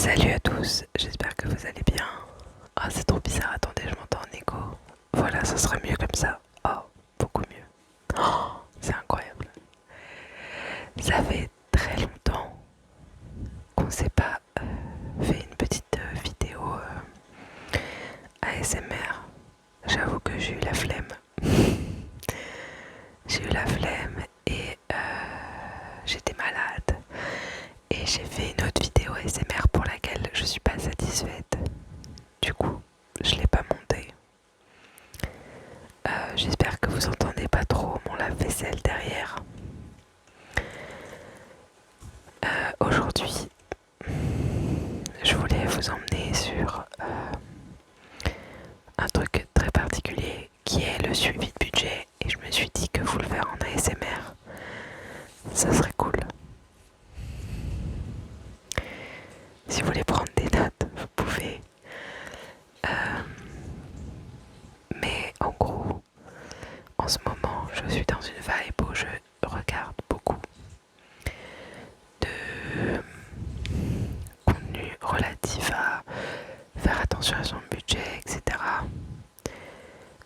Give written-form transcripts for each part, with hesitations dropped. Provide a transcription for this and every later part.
Salut à tous, j'espère que vous allez bien. Ah, c'est trop bizarre, attendez, je m'entends en écho. Voilà, ça serait mieux comme ça. Oh, beaucoup mieux. Oh, c'est incroyable. Ça fait très longtemps qu'on s'est pas fait une petite vidéo ASMR. J'avoue que j'ai eu la flemme. J'ai eu la flemme et j'étais malade. Et j'ai fait une autre vidéo ASMR pour laquelle je suis pas satisfaite. Du coup, je l'ai pas montée. J'espère que vous entendez pas trop mon lave-vaisselle derrière. Aujourd'hui, je voulais vous emmener sur un truc très particulier qui est le suivi de budget et je me suis dit que vous le faire en ASMR, ça serait cool. Si vous voulez prendre des notes, vous pouvez. Mais en gros, en ce moment, je suis dans une vibe où je regarde beaucoup de contenu relatif à faire attention à son budget, etc.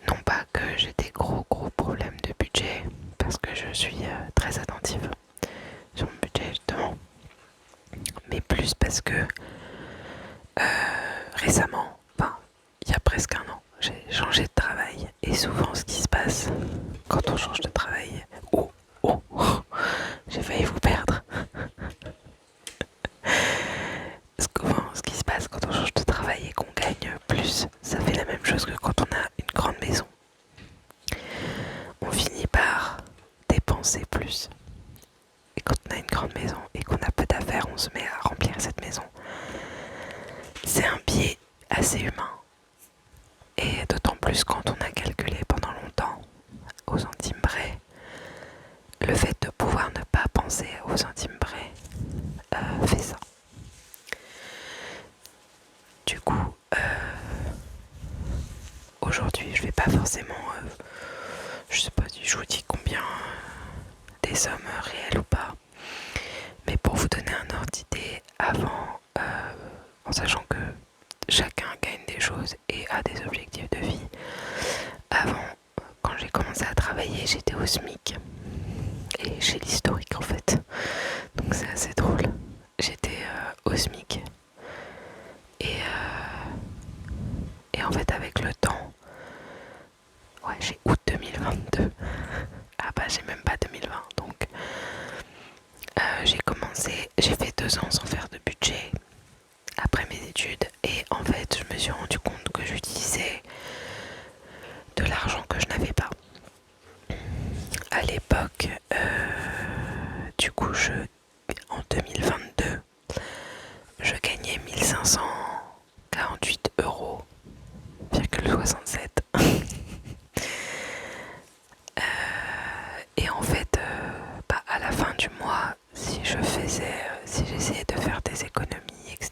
Non pas que j'ai des gros problèmes de budget, parce que je suis très attentive sur mon budget justement, mais plus parce que récemment, enfin il y a presque un an, j'ai changé de travail et souvent ce qui se passe quand on change de travail, j'ai failli vous perdre. Souvent ce qui se passe quand on change de travail et qu'on gagne plus, ça fait la même chose que quand on a une grande maison. On finit par dépenser plus. Et quand on a une grande maison et qu'on a peu d'affaires, on se met à remplir cette maison. C'est un biais assez humain. Et d'autant plus quand on a calculé pendant longtemps, aux centimes près, le fait de pouvoir ne pas penser aux centimes près fait ça. Du coup, aujourd'hui, je vais pas forcément, je sais pas si je vous dis combien des sommes réelles ou pas, mais pour vous donner un ordre d'idée, avant, en sachant que chacun gagne des choses et a des objectifs de vie, avant, quand j'ai commencé à travailler, j'étais au SMIC et j'ai l'historique en fait, donc c'est assez drôle. J'étais au SMIC et en fait avec le temps, ouais, j'ai août 2022. Ah bah j'ai même pas 2020, donc j'ai commencé, j'ai fait 2 ans sans faire de budget après mes études et en fait je me suis rendu compte que j'utilisais de l'argent que je n'avais pas. À l'époque, du coup en 2022, je gagnais 1548,67 €. Et en fait, à la fin du mois, si j'essayais de faire des économies, etc.,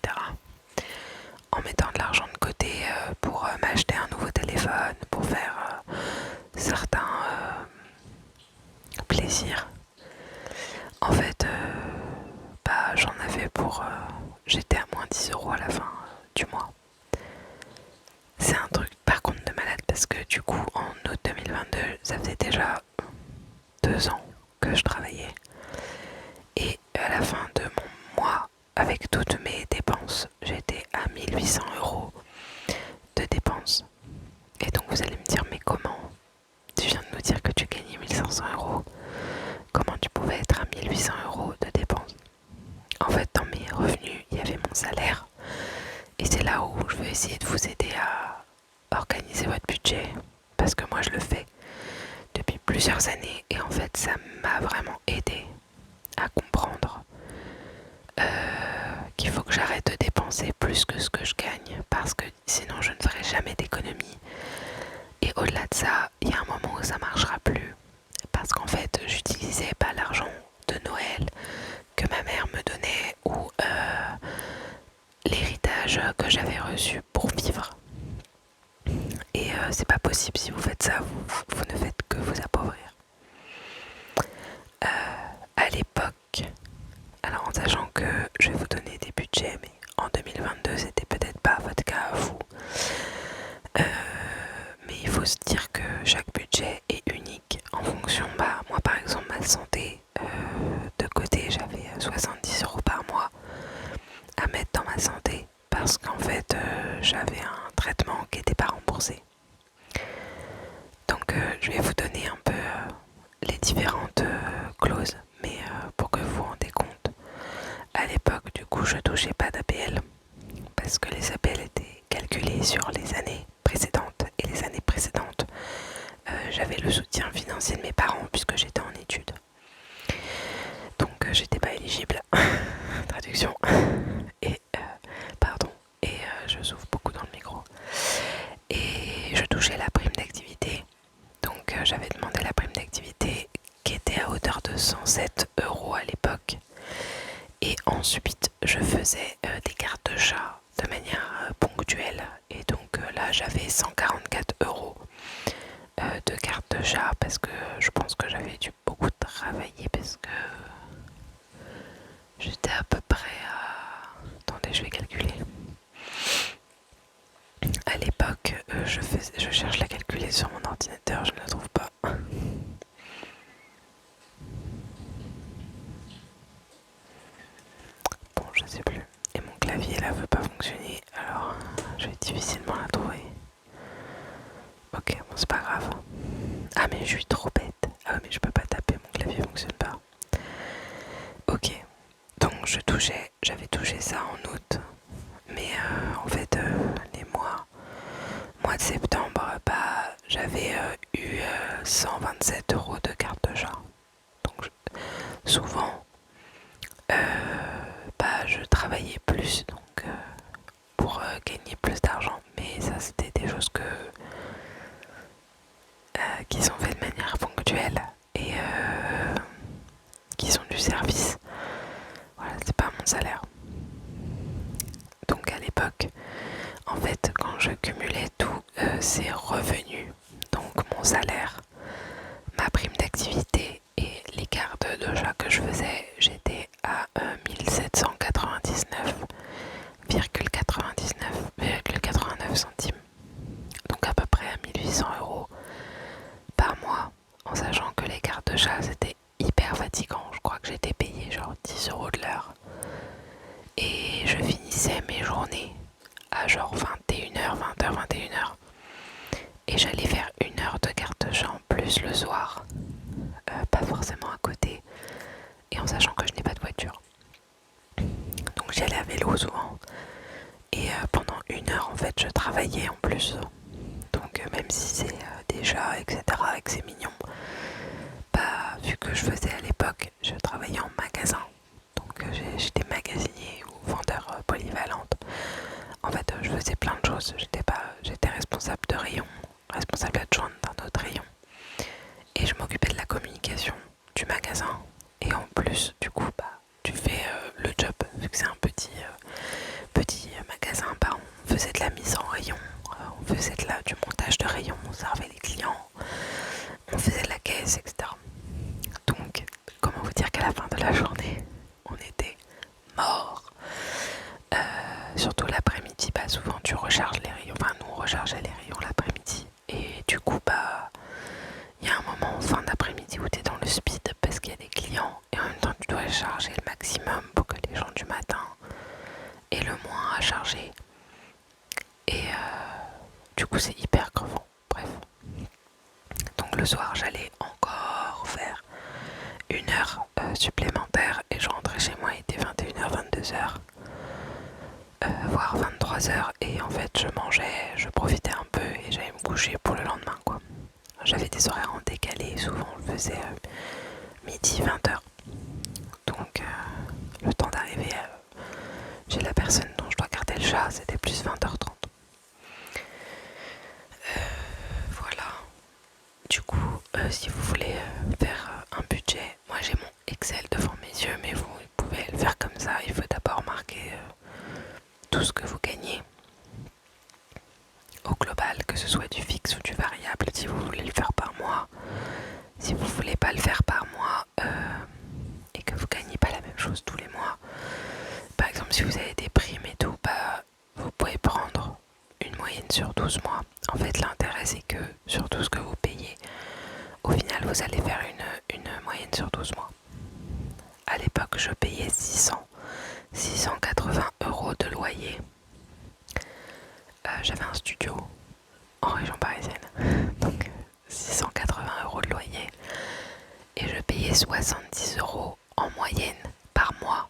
en mettant de l'argent de côté pour m'acheter un nouveau téléphone, pour faire certains plaisirs, en fait, j'en avais pour... j'étais à moins 10 € à la fin du mois. C'est un truc par contre de malade parce que du coup, en août 2022, ça faisait déjà 2 ans que je travaillais. Et à la fin de mon mois, avec toutes mes dépenses, j'étais à 1800 € de dépenses. Et donc vous allez me dire, mais comment? Tu viens de nous dire que tu gagnais 1500 €. Comment tu pouvais être à 1800 € de dépenses? En fait, dans mes revenus, il y avait mon salaire. Et c'est là où je vais essayer de vous aider à organiser votre budget. Parce que moi, je le fais depuis plusieurs années. Et en fait, ça m'a vraiment aidé à comprendre qu'il faut que j'arrête de dépenser plus que ce que je gagne. Parce que sinon, je ne ferai jamais d'économie. Et au-delà de ça, il y a un moment où ça marchera plus. Parce qu'en fait, j'utilisais pas l'argent de Noël que ma mère me donnait ou l'héritage que j'avais reçu pour vivre. Et c'est pas possible, si vous faites ça, vous ne faites que vous appauvrir. À l'époque, alors en sachant que je vais vous donner des budgets, mais en en 2022, c'était peut-être pas votre cas à vous. Mais il faut se dire que chaque budget est unique en fonction, moi par exemple ma santé, de côté j'avais 70 € par mois à mettre dans ma santé parce qu'en fait j'avais un traitement qui n'était pas remboursé. Donc je vais vous donner un peu les différentes clauses, mais pour que vous vous rendez compte, à l'époque du coup je touchais pas d'APL parce que les APL étaient calculés sur les années précédentes et les années précédentes j'avais le soutien financier de mes parents puisque j'étais en études, donc j'étais pas éligible. Traduction. Et pardon, et je souffle beaucoup dans le micro. Et je touchais la prime d'activité, donc j'avais demandé la prime d'activité qui était à hauteur de 107 € à l'époque. Et ensuite je faisais des cartes de chat de manière ponctuelle, et donc là j'avais 144 € de cartes de chat parce que je pense que j'avais dû beaucoup travailler parce que j'étais à peu près à... Attendez, je vais calculer. À l'époque, je cherche la calculer sur mon ordinateur, je ne la trouve pas. Bon, je sais plus. Et mon clavier là veut pas fonctionner, alors je vais difficilement la trouver. Ok, bon c'est pas grave. Ah mais je suis trop bête. Ah mais je peux pas taper, mon clavier fonctionne pas. Ok, donc j'avais touché ça en août. Mais en fait, les mois de septembre, j'avais eu 127 € de carte de chat. Donc souvent, je travaillais plus donc pour gagner plus d'argent. Mais ça, c'était des choses qui sont faites de manière ponctuelle et qui sont du service. Voilà, c'est pas mon salaire. Donc à l'époque, en fait, quand je cumulais tous ces revenus, donc mon salaire, ma prime d'activité et les cartes de chat que je faisais, j'étais à 1799,89 centimes. Donc à peu près à 1800 € par mois, en sachant que les cartes de chat c'était hyper fatigant. Je crois que j'étais payée genre 10 € de l'heure. Et je finissais mes journées à genre 21h, 20h, 21h. Et j'allais faire 1 heure de carte de chat en plus le soir. Pas forcément à côté. Et en sachant que je n'ai pas de voiture. Donc j'y allais à vélo souvent. Et pendant 1 heure, en fait, je travaillais en plus. Donc même si c'est des chats, etc., et que c'est mignon, vu que je faisais à l'époque, je travaillais en magasin. Donc j'étais magasinier ou vendeur polyvalente. En fait, je faisais plein de choses. J'étais responsable de rayon, responsable adjointe d'un autre rayon. Et je m'occupais de la communication du magasin. Et en plus, du coup, tu fais le job, vu que c'est un petit magasin. On faisait de la mise en rayon, on faisait du montage de rayon, on servait les clients, on faisait de la caisse, etc. Donc, comment vous dire qu'à la fin de la journée, on était mort. Surtout l'après-midi, souvent tu recharges les rayons. Enfin, nous on rechargeait les rayons l'après-midi. Et du coup, il y a un moment en fin d'après-midi où tu es dans le speed parce qu'il y a des clients et en même temps tu dois charger le maximum pour que les gens du matin aient le moins à charger. Et du coup, c'est hyper crevant. Bref. Donc le soir, j'allais encore faire 1 heure supplémentaire et je rentrais chez moi, il était 21h, 22h. Voire 23h, et en fait je mangeais, je profitais un peu et j'allais me coucher pour le lendemain quoi. J'avais des horaires en décalé, souvent je faisais midi 20h. Donc le temps d'arriver chez la personne dont je dois garder le chat, c'était plus 20h30. Voilà. Du coup, si vous voulez faire un budget, moi j'ai mon Excel devant mes yeux, mais vous pouvez le faire comme ça. Il faut d'abord marquer tout ce que vous gagnez au global, que ce soit du fixe ou du variable, si vous voulez le faire par mois. Si vous voulez pas le faire par mois et que vous gagnez pas la même chose tous les mois, par exemple si vous avez des primes et tout, moyenne sur 12 mois. En fait, l'intérêt, c'est que sur tout ce que vous payez, au final, vous allez faire une moyenne sur 12 mois. À l'époque, je payais 680 euros de loyer. J'avais un studio en région parisienne, donc 680 euros de loyer. Et je payais 70 euros en moyenne par mois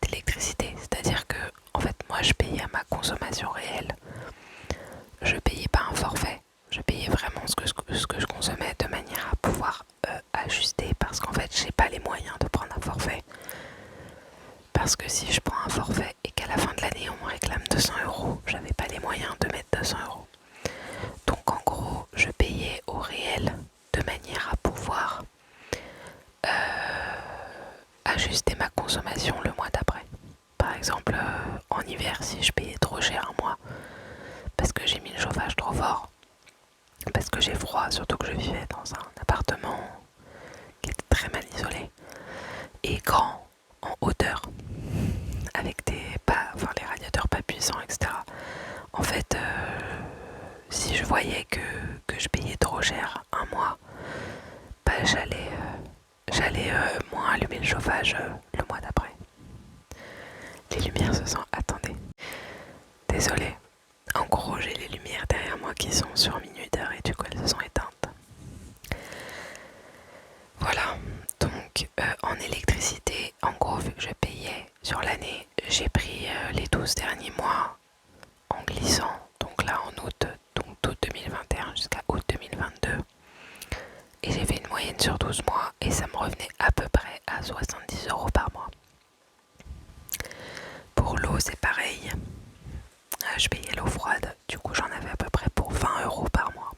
d'électricité. C'est-à-dire que, en fait, moi, je payais à ma consommation réelle. Je payais pas un forfait. Je payais vraiment ce que je consommais de manière à pouvoir ajuster, parce qu'en fait, j'ai pas les moyens de prendre un forfait. Parce que si je prends un forfait et qu'à la fin de l'année, on me réclame 200 euros, j'avais pas les moyens de mettre 200 euros. Donc, en gros, je payais au réel de manière à pouvoir ajuster ma consommation le mois d'après. Par exemple, en hiver, si je payais trop cher un mois, parce que j'ai mis le chauffage trop fort, parce que j'ai froid, surtout que je vivais dans un appartement qui était très mal isolé et grand, en hauteur, avec les radiateurs pas puissants, etc. En fait, si je voyais que je payais trop cher un mois, bah, j'allais moins allumer le chauffage le mois d'après. Les lumières se sont... Attendez. Désolée. En gros, j'ai les lumières derrière moi qui sont sur minuteur et du coup elles se sont éteintes. Voilà. Donc en électricité, en gros, vu que je payais sur l'année, j'ai pris les 12 derniers mois en glissant. Donc là en août, donc d'août 2021 jusqu'à août 2022. Et j'ai fait une moyenne sur 12 mois et ça me revenait à peu près à 70 euros par mois. Pour l'eau, c'est pareil. Je payais l'eau froide, du coup j'en avais à peu près pour 20 euros par mois.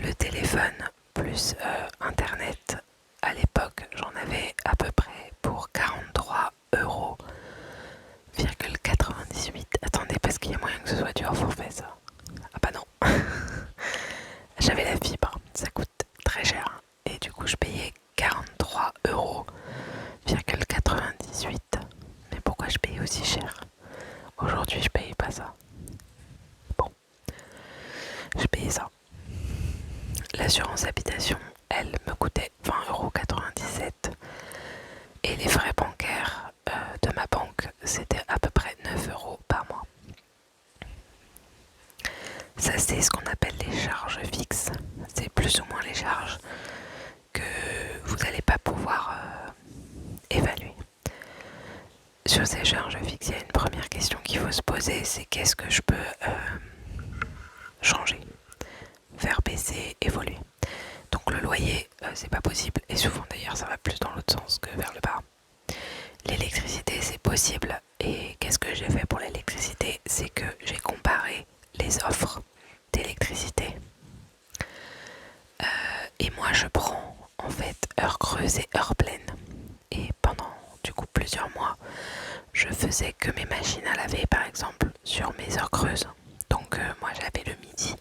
Le téléphone plus internet, à l'époque j'en avais à peu près pour 43 euros. 98. Attendez, parce qu'il y a moyen que ce soit du hors forfait ça. Ah bah non. J'avais la fibre, ça coûte très cher. Et du coup je payais 43 euros. 98. Mais pourquoi je payais aussi cher? Aujourd'hui je payais pas ça. Bon, je payais ça. L'assurance habitation, elle me coûtait 20,97 € et les frais bancaires de ma banque, c'était à peu près 9 euros par mois. Ça, c'est ce qu'on appelle les charges fixes. C'est plus ou moins les charges que vous n'allez pas pouvoir évaluer. Sur ces charges fixes, il y a une première question qu'il faut se poser, c'est qu'est-ce que je peux changer, faire baisser, évoluer. Donc le loyer, c'est pas possible, et souvent d'ailleurs ça va plus dans l'autre sens que vers le bas. L'électricité, c'est possible, et qu'est-ce que j'ai fait pour l'électricité? C'est que j'ai comparé les offres d'électricité. Et moi je prends en fait heure creuse et heure pleine. Et pendant du coup plusieurs mois, je faisais que mes machines à laver par exemple sur mes heures creuses. Donc moi j'avais le midi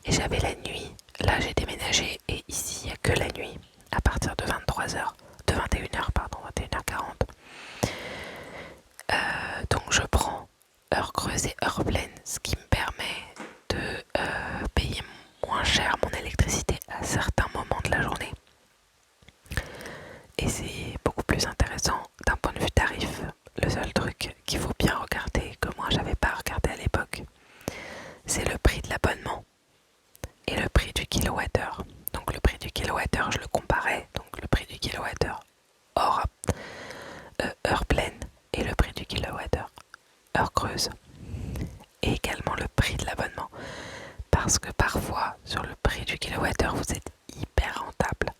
et j'avais la nuit. Là j'ai déménagé et ici il n'y a que la nuit à partir de 21h, de 21h pardon, 21h40. Donc je prends heure creuse et heure pleine, ce qui me permet de payer moins cher mon électricité à certains moments de la journée. Et c'est beaucoup plus intéressant d'un point de vue tarif. Le seul truc qu'il faut bien regarder, que moi j'avais pas regardé à l'époque, c'est le prix de l'abonnement et le prix du kilowattheure. Donc le prix du kilowattheure, je le comparais, donc le prix du kilowattheure hors heure pleine et le prix du kilowattheure heure creuse. Et également le prix de l'abonnement. Parce que parfois, sur le prix du kilowattheure, vous êtes hyper rentable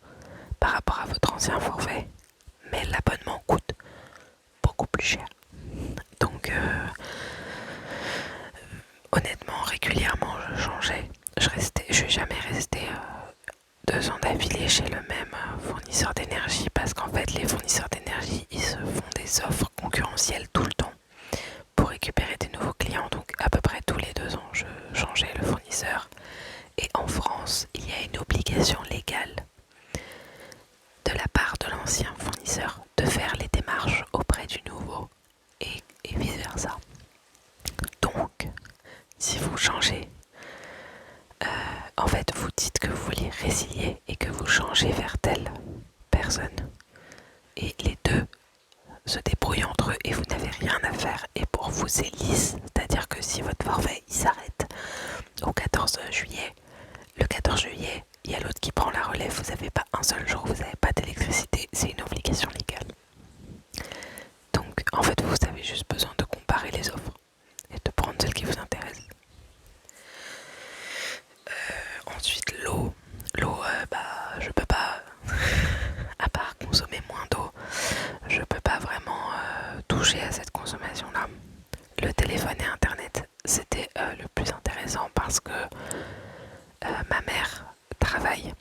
par rapport à votre ancien forfait, mais l'abonnement coûte beaucoup plus cher. Donc honnêtement, régulièrement je changeais. Je suis jamais restée 2 ans d'affilée chez le même fournisseur d'énergie, parce qu'en fait les fournisseurs d'énergie ils se font des offres concurrentielles tout le temps pour récupérer des nouveaux clients. Donc à peu près tous les 2 ans je changeais le fournisseur. Et en France il y a une obligation légale de la part de l'ancien fournisseur de faire les démarches auprès du nouveau et vice versa. Donc si vous se débrouillent entre eux et vous n'avez rien à faire. Et pour vous, c'est lisse, c'est-à-dire que si votre forfait il s'arrête au 14 juillet, le 14 juillet, il y a l'autre qui prend la relève, vous n'avez pas un seul jour, vous n'avez pas d'électricité, c'est une obligation légale. Donc en fait, vous avez juste besoin de comparer les offres et de prendre celle qui vous intéresse. Ensuite, l'eau, je peux pas, à part consommer moins d'eau, je peux pas vraiment toucher à cette consommation-là. Le téléphone et internet, c'était le plus intéressant parce que ma mère travaille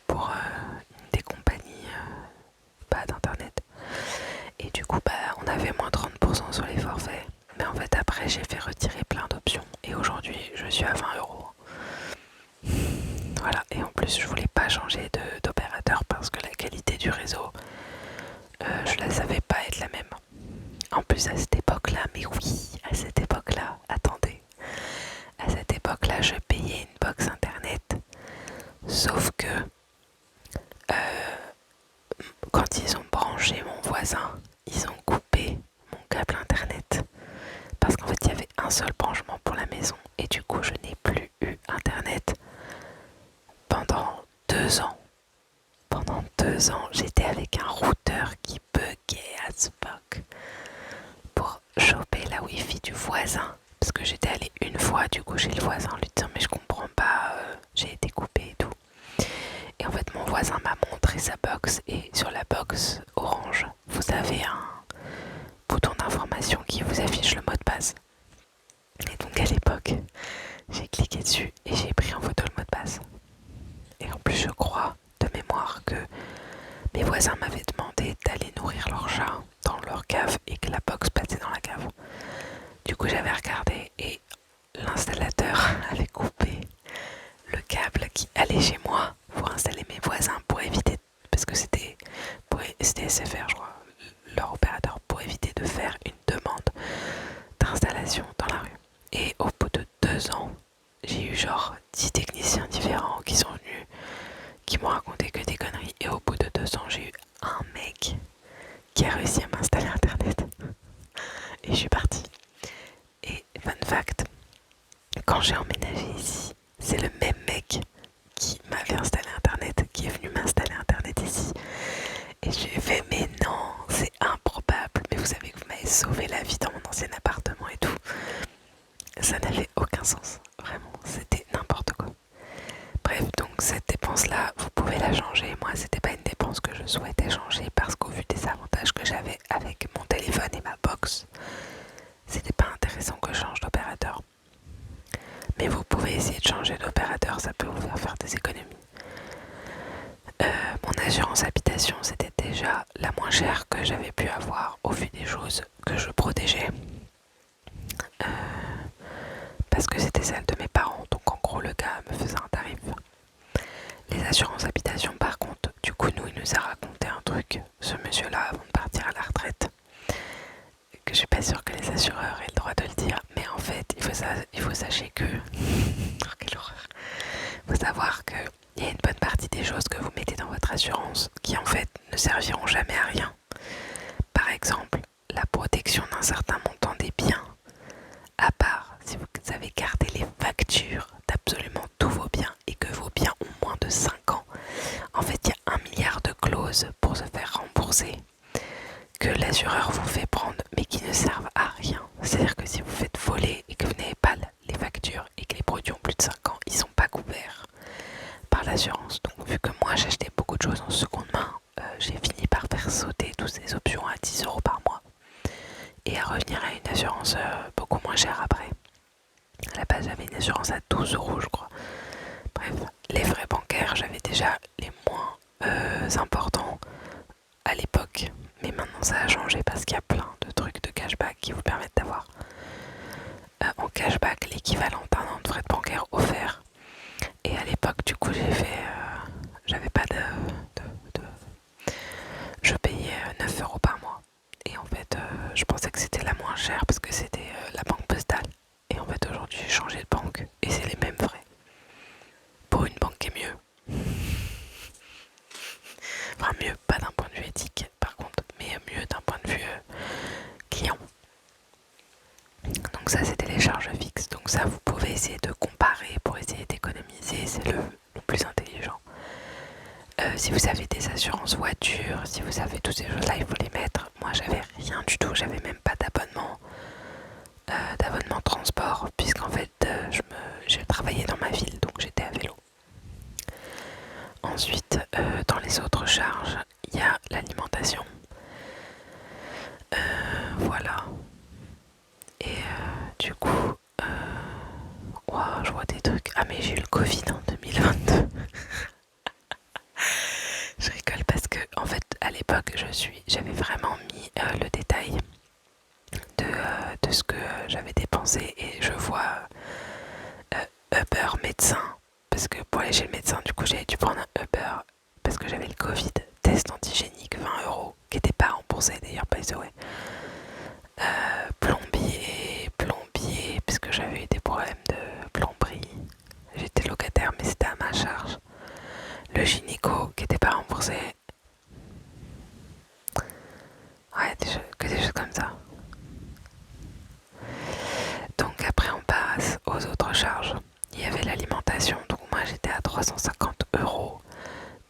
pour une des compagnies d'internet. Et du coup, on avait moins 30% sur les forfaits. Mais en fait, après, j'ai fait retirer plein d'options. Et aujourd'hui, je suis à 20 €. Voilà. Et en plus, je voulais pas changer d'opérateur parce que la qualité du réseau, je la savais pas être la même. En plus, à cette époque-là, mais oui, à cette époque-là, attendez. À cette époque-là, je payais une box internet. Sauf que quand ils ont branché mon voisin, ils ont coupé mon câble internet. Parce qu'en fait, il y avait un seul branchement pour la maison. Et du coup, je n'ai plus eu internet pendant 2 ans. Pendant 2 ans, j'étais avec un routeur qui buguait as fuck pour choper la wifi du voisin. Parce que j'étais allée une fois du coup chez le voisin en lui disant mais je comprends pas, j'ai été coupée et tout. Et en fait mon voisin m'a montré sa box et sur la box orange, vous avez un bouton d'information qui vous affiche le mot de passe. Et donc à l'époque, j'ai cliqué dessus et j'ai pris en photo le mot de passe. Et en plus je crois de mémoire que mes voisins m'avaient demandé d'aller nourrir leur chat dans leur cave et que la box passait dans la cave. Du coup j'avais regardé et l'installateur avait coupé le câble qui allait chez moi pour installer mes voisins pour éviter, parce que c'était SFR je crois, leur opérateur, pour éviter de faire une demande d'installation dans la rue. Et au bout de 2 ans, j'ai eu genre 10 techniciens différents qui sont venus, qui m'ont raconté que des conneries. Et au bout de 2 ans, j'ai eu un mec qui a réussi à m'installer internet. Et je suis partie. Et fun fact, quand j'ai emménagé ici, c'est le même mec qui m'avait installé internet, qui est venu m'installer internet ici. Et je lui ai fait mais non, c'est improbable, mais vous savez que vous m'avez sauvé la vie dans mon ancien appartement et tout. Ça n'avait aucun sens, vraiment, c'était n'importe quoi. Bref, donc cette dépense-là, vous pouvez la changer. Moi, c'était pas une dépense que je souhaitais changer parce qu'au vu des avantages que j'avais avec mon téléphone et ma box, c'était pas intéressant que je change d'opérateur. Mais vous pouvez essayer de changer d'opérateur, ça peut vous faire des économies. Mon assurance habitation, c'était déjà la moins chère que j'avais pu avoir au vu des choses que je protégeais. Parce que c'était celle de mes parents, donc en gros le gars me faisait un tarif. Les assurances habitation par contre, du coup il nous a raconté un truc, ce monsieur-là, avant de partir à la retraite, que je suis pas sûre que les assureurs aient le droit de le dire, mais en fait il faut sachez que... oh, quelle horreur. Il faut savoir qu'il y a une bonne partie des choses que vous mettez dans votre assurance qui en fait ne serviront jamais à rien. Par exemple, la protection d'un certain montant des biens, à part si vous avez gardé les factures d'absolument tous vos biens et que vos biens ont moins de 5 ans. En fait, il y a 1 milliard de clauses pour se faire rembourser que l'assureur vous fait prendre mais qui ne servent à rien. C'est-à-dire que si vous faites voler et que vous n'avez pas les factures et que les produits ont plus de 5 ans, ils ne sont pas couverts par l'assurance. Donc vu que moi j'achetais beaucoup de choses en seconde main, j'ai fini par faire sauter toutes ces options à 10 € par mois et à revenir à une assurance beaucoup moins chère après. À la base j'avais une assurance à 12 € je crois. Bref, les frais bancaires j'avais déjà les moins importants à l'époque, mais maintenant ça a changé parce qu'il y a plein de trucs de cashback qui vous permettent d'avoir en cashback l'équivalent d'un an de frais de bancaire offerts. Et à l'époque du coup j'avais pas je payais 9 € par mois. Et en fait je pensais que c'était la moins chère parce que c'était la banque postale. Et en fait aujourd'hui j'ai changé de banque et c'est les mêmes frais. Pour une banque qui est mieux. Enfin mieux, pas d'un point de vue éthique par contre, essayer de comparer, pour essayer d'économiser, c'est le plus intelligent. Si vous avez des assurances voiture, si vous avez toutes ces choses-là, il faut les mettre. Moi, j'avais rien du tout, j'avais même pas d'abonnement transport, puisqu'en fait, je travaillais dans ma ville, donc j'étais à vélo. Ensuite, dans les autres charges, il y a l'alimentation. Voilà. Et du coup, wow, je vois des trucs. Ah, mais j'ai eu le Covid en 2022. Je rigole parce que, en fait, à l'époque, j'avais vraiment mis le détail de ce que j'avais dépensé et je vois Uber médecin. Parce que pour aller chez le médecin, du coup, j'avais dû prendre un Uber parce que j'avais le Covid. Test antigénique, 20 €, qui n'était pas remboursé d'ailleurs, by the way. Plombier, parce que j'avais eu des problèmes de plomberie. J'étais locataire, mais c'était à ma charge. Le gynéco, qui n'était pas remboursé. Ouais, que des choses comme ça. Donc après, on passe aux autres charges. Il y avait l'alimentation, donc moi j'étais à 350 €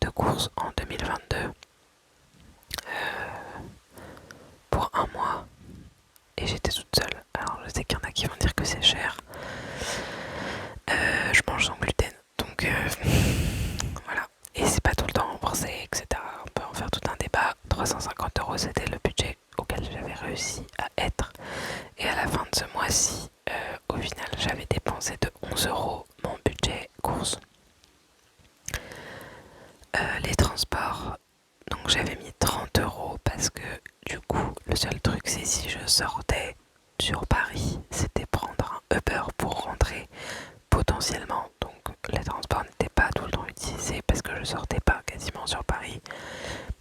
de courses en 2022 pour un mois. Et j'étais toute seule. Alors je sais qu'il y en a qui vont dire que c'est cher. Je mange sans gluten, donc voilà. Et c'est pas tout le temps remboursé, etc. On peut en faire tout un débat. 350 € c'était le budget auquel j'avais réussi à être. Et à la fin de ce mois-ci, au final, j'avais dépensé de 11 € mon budget course. Les transports, donc j'avais mis 30 € parce que du coup, le seul truc c'est si je sortais sur Paris, c'était prendre un Uber pour rentrer potentiellement. Donc les transports n'étaient pas tout le temps utilisés parce que je sortais pas quasiment sur Paris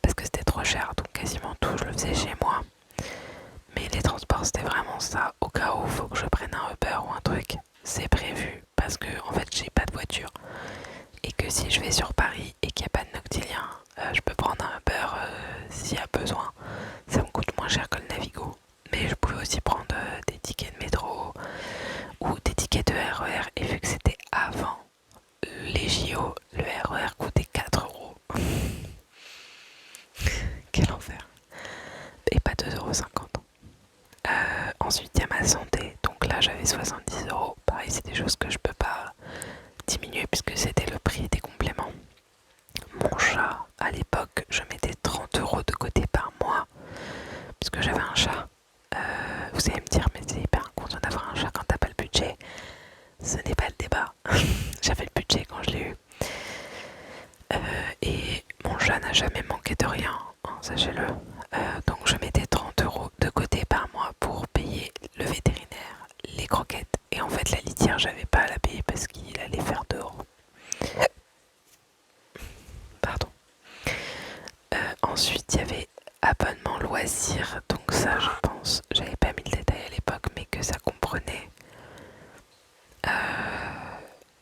parce que c'était trop cher, donc quasiment tout je le faisais chez moi. Mais les transports c'était vraiment ça, au cas où il faut que je prenne un Uber ou un truc, c'est prévu parce que en fait j'ai pas de voiture et que si je vais sur Paris et qu'il n'y a pas de Noctilien, je peux prendre un Uber s'il y a besoin. Ça me coûte moins cher que le Navigo, mais je pouvais aussi prendre des tickets de métro ou des tickets de RER, et vu que c'était avant les JO, le RER coûtait 4 €. Quel enfer. Et pas 2,50 €. Ensuite, il y a ma santé. Donc là, j'avais 70 €. Pareil, c'est des choses que je peux pas diminuer puisque c'était le prix des compléments. Mon chat, à l'époque, je mettais 30 € de côté par mois puisque j'avais un chat. Vous allez me dire, mais c'est hyper incontournable d'avoir un chat quand t'as pas le budget. Ce n'est pas le débat. J'avais le budget quand je l'ai eu. Et mon chat n'a jamais manqué de rien, hein, sachez-le. Donc je mettais 30 € de côté par mois pour payer le vétérinaire, les croquettes. Et en fait la litière, j'avais pas à la payer parce qu'il allait faire dehors. Pardon. Ensuite il y avait abonnement loisirs. Donc ça je pense, j'avais pas mis le détail à l'époque, mais que ça comprenait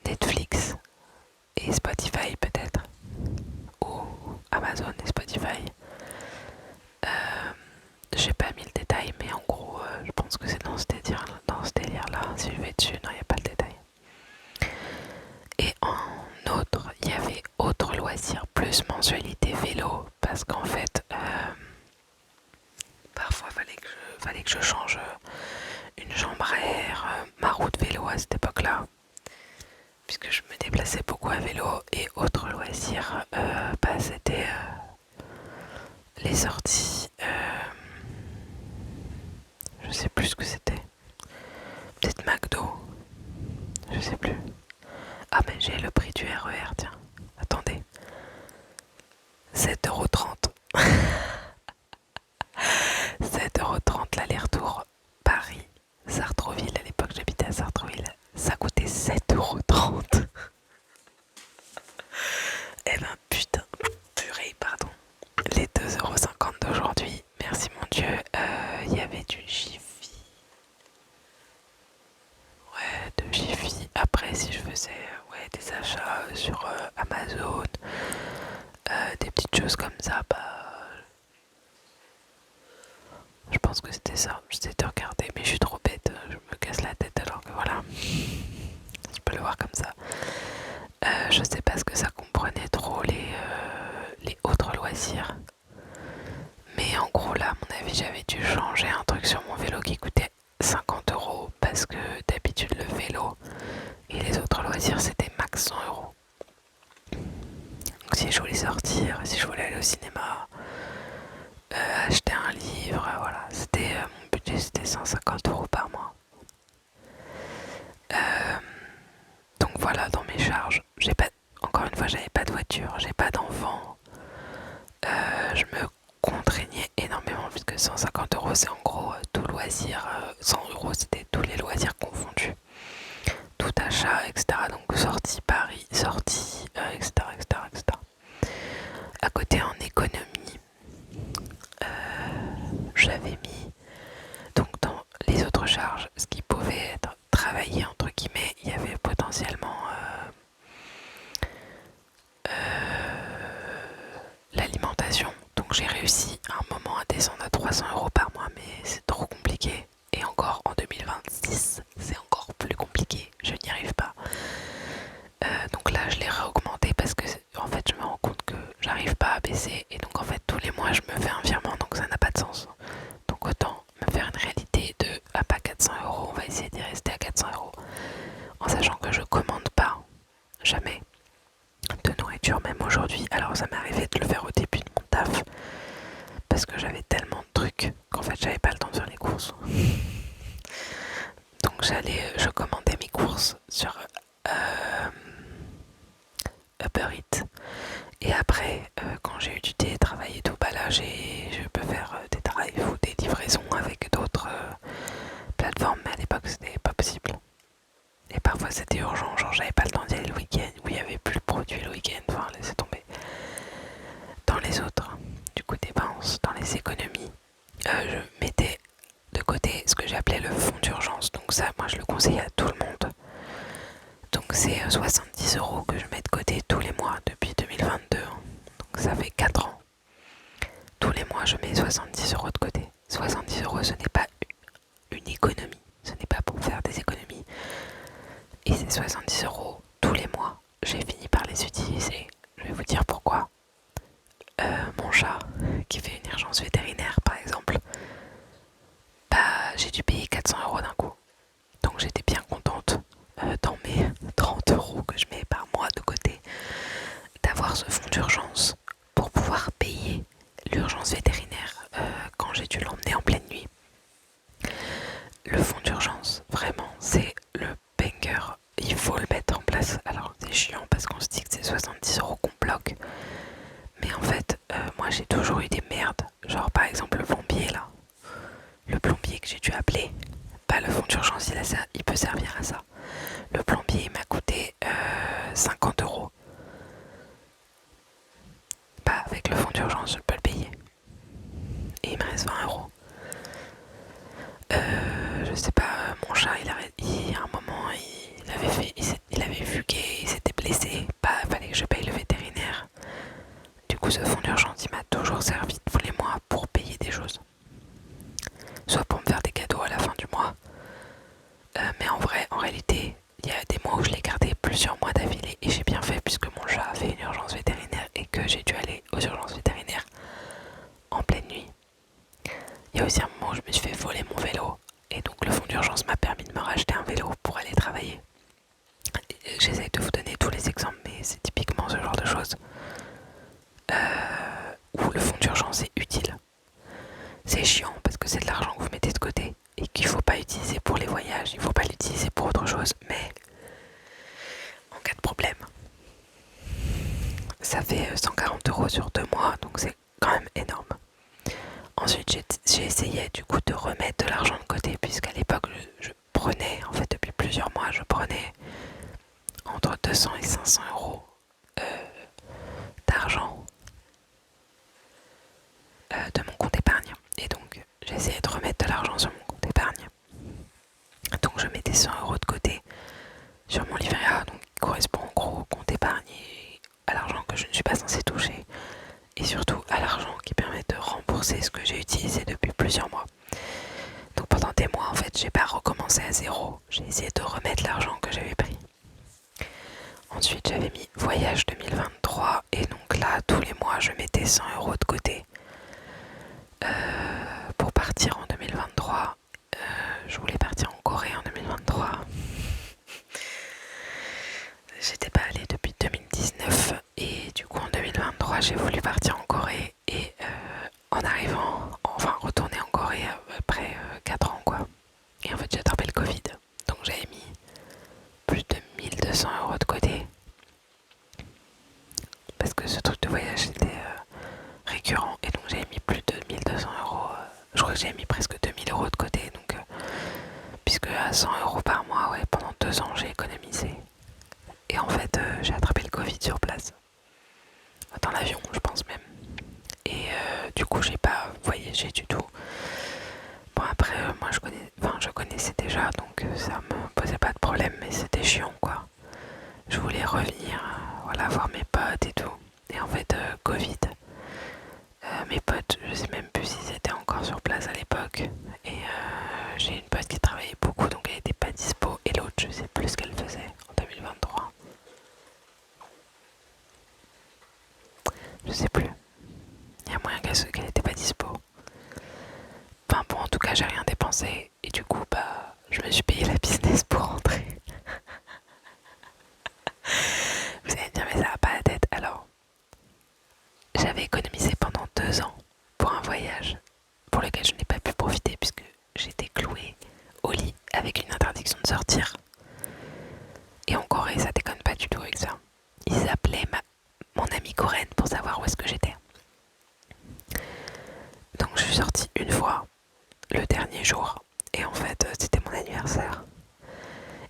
Netflix et Spotify peut-être. Ou Amazon et Spotify. J'ai pas mis le détail, mais en gros, je pense que c'est dans ce délire-là. Si je vais dessus, non, il n'y a pas le détail. Et en autre, il y avait autre loisir plus mensualité vélo, parce qu'en fait, parfois fallait que je change une chambre à air, ma roue de vélo à cette époque-là, puisque je me déplaçais beaucoup à vélo. Et autre loisir, c'était les sorties. Je sais plus ce que c'était. Peut-être McDo. Je sais plus. Ah mais j'ai le prix du RER, tiens. Attendez. 7,30 €. 7,30 € l'aller-retour Paris. Sartrouville, à l'époque j'habitais à Sartrouville. Ça coûtait 7,30 €. Eh ben putain, purée, pardon. Les 2,50 € d'aujourd'hui, merci mon Dieu. Il y avait du Jiffy. Ouais, de Jiffy. Après, si je faisais des achats sur Amazon, des petites choses comme ça, bah, je pense que c'était ça. J'essaie de regarder, mais je suis trop bête. Je me casse la tête alors que voilà. voir comme ça. Je sais pas ce que ça comprenait trop les autres loisirs. Mais en gros là, à mon avis, j'avais dû changer un truc sur mon vélo qui coûtait 50 € parce que d'habitude le vélo et les autres loisirs c'était max 100 €. Donc si je voulais sortir, si je voulais aller au cinéma, acheter un livre, voilà, c'était mon budget c'était 150 € par mois. Donc voilà, dans mes charges, j'ai pas, encore une fois, j'avais pas de voiture, j'ai pas d'enfant. Je me contraignais énormément puisque 150 € c'est en gros tout loisir, 100 € c'était tous les loisirs confondus, tout achat, etc. Donc sortie Paris, sortie, etc., etc., etc. À côté en économie, j'avais mis donc dans les autres charges, ce qui pouvait être travailler entre guillemets, il y avait potentiellement l'alimentation. Donc j'ai réussi à un moment à descendre à 300 € par mois, mais c'est trop compliqué. Et encore en 2026, c'est encore plus compliqué. Je n'y arrive pas. Donc là, je l'ai réaugmenté parce que en fait, je me rends compte que j'arrive pas à baisser. Et donc en fait, tous les mois, je me fais un virement, donc ça n'a pas de sens. Donc autant me faire une réalité de à pas 400 €, on va essayer d'y rester à 400 € en sachant que je commande pas jamais de nourriture, même aujourd'hui. Alors ça m'est arrivé de le faire au début de mon taf parce que j'avais tellement de trucs qu'en fait j'avais pas le temps de faire les courses. Donc je commandais mes courses sur Uber Eats. Et après, quand j'ai eu du télétravail et tout, bah là je peux faire des drives ou des livraisons avec d'autres plateformes, mais à l'époque c'était pas possible. Et parfois c'était urgent, genre j'avais pas le temps d'y aller le week-end, où il y avait plus de produits le week-end, enfin laissez tomber. Dans les autres, du coup dépenses, dans les économies, je mettais de côté ce que j'appelais le fonds d'urgence. Donc ça, moi je le conseille à tout le monde. Donc c'est 70 € que je mets de côté tous les mois depuis 2022. Donc ça fait 4 ans. Tous les mois je mets 70 € de côté. 70 € ce n'est pas une économie. Ce n'est pas pour faire des économies. Et ces 70 € tous les mois, j'ai fini par les utiliser. Je vais vous dire pourquoi. Mon chat qui fait une urgence vétérinaire par exemple, bah j'ai dû payer 400 € d'un coup. Donc j'étais bien contente dans mes 30 € que je mets par mois de côté d'avoir ce fonds d'urgence pour pouvoir payer l'urgence vétérinaire quand j'ai dû l'emmener en pleine nuit. Le fonds d'urgence, vraiment, c'est le banger. Il faut le mettre en place. Alors c'est chiant parce qu'on se dit que c'est 70 € qu'on bloque. Mais en fait, moi j'ai toujours eu des merdes. Genre par exemple le plombier là. Le plombier que j'ai dû appeler. Bah le fonds d'urgence il peut servir à ça. Le plombier m'a coûté 50 €. Bah avec le fonds d'urgence je peux le payer. Et il me reste 20 €. Je sais pas, mon chat il à un moment il avait fugué, il s'était blessé. Bah fallait que je paye le vétérinaire. Du coup ce fonds d'urgence il m'a toujours servi tous les mois pour payer des choses. Soit pour me faire des cadeaux à la fin du mois. Mais en réalité, il y a des mois où je l'ai gardé plusieurs mois d'affilée et j'ai bien fait puisque mon chat a fait une urgence vétérinaire et que j'ai dû aller aux urgences vétérinaires en pleine nuit. Il y a aussi un moment où je me suis fait voler mon vélo et donc le fonds d'urgence m'a permis de me racheter un vélo pour aller travailler. J'essaie de vous donner tous les exemples, mais c'est typiquement ce genre de choses où le fonds d'urgence est utile. C'est chiant parce que c'est de l'argent que vous mettez de côté et qu'il ne faut pas utiliser pour les voyages, il ne faut pas l'utiliser pour autre chose, mais en cas de problème, ça fait 140 € sur 2 mois, donc c'est quand même énorme. Ensuite, j'ai essayé du coup de remettre de l'argent de côté, puisqu'à l'époque, je prenais, en fait depuis plusieurs mois, je prenais entre 200 et 500 € d'argent de mon compte épargne. Et donc, j'ai essayé de remettre de l'argent sur mon compte épargne. Donc, je mettais 100 € de côté sur mon livret A, donc qui correspond en gros au compte épargne et à l'argent que je ne suis pas censée toucher. Et surtout à l'argent qui permet de rembourser ce que j'ai utilisé depuis plusieurs mois. Donc pendant des mois, en fait, j'ai pas recommencé à zéro. J'ai essayé de remettre l'argent que j'avais pris. Ensuite j'avais mis voyage 2023 et donc là tous les mois je mettais 100 € de côté pour partir en 2023. Je voulais partir en Corée en 2023. J'étais pas allée depuis 2019 et du coup en 2023 j'ai voulu partir en Corée et en arrivant, enfin retourner en Corée après 4 ans quoi. Et en fait j'ai attrapé le Covid, donc j'avais mis plus de 1 200 € de côté parce que ce truc de voyage était récurrent et donc j'avais mis plus de 1 200 €. Je crois que j'avais mis presque 2 000 € de côté, donc puisque à 100 € par mois, ouais, pendant 2 ans j'ai économisé. Et en fait j'ai attrapé le Covid sur place, dans l'avion je pense même. Et du coup j'ai pas voyagé du tout. Bon après moi je connaissais déjà, donc ça me posait pas de problème, mais c'était chiant quoi. Je voulais revenir, voilà, voir mes potes et tout. Et en fait Covid, mes potes, je sais même plus s'ils étaient encore sur place à l'époque. Et j'ai une pote qui travaillait beaucoup, donc elle était pas dispo. Et l'autre, je sais plus ce qu'elle faisait en 2023. Je sais plus. Il y a moyen qu'elle était pas dispo. Enfin bon, en tout cas, j'ai rien dépensé. Et du coup, bah, je me suis payé la business pour rentrer. Vous allez me dire, mais ça va pas la tête. Alors, j'avais économisé pendant 2 ans pour un voyage pour lequel je n'ai pas pu profiter puisque j'étais clouée au lit avec une interdiction de sortir. Et en Corée, ça déconne pas du tout avec ça. Ils appelaient mon amie coréenne pour savoir où est-ce que j'étais. Donc je suis sortie une fois, le dernier jour, et en fait c'était mon anniversaire.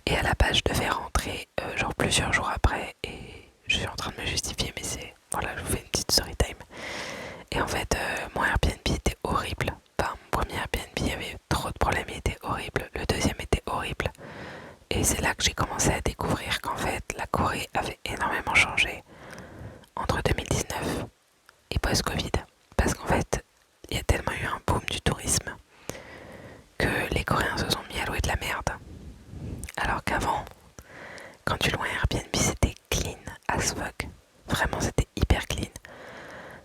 Et à la base je devais rentrer genre plusieurs jours après, et je suis en train de me justifier, mais c'est... Voilà, je vous fais une petite story time. Et en fait mon Airbnb était horrible. Enfin, mon premier Airbnb, il y avait trop de problèmes, il était horrible. Le deuxième était horrible. Et c'est là que j'ai commencé à découvrir qu'en fait la Corée avait énormément changé entre 2019 et post-Covid. Parce qu'en fait, il y a tellement eu un boom du tourisme que les Coréens se sont mis à louer de la merde. Alors qu'avant, quand tu louais un Airbnb, c'était clean as fuck. Vraiment, c'était hyper clean.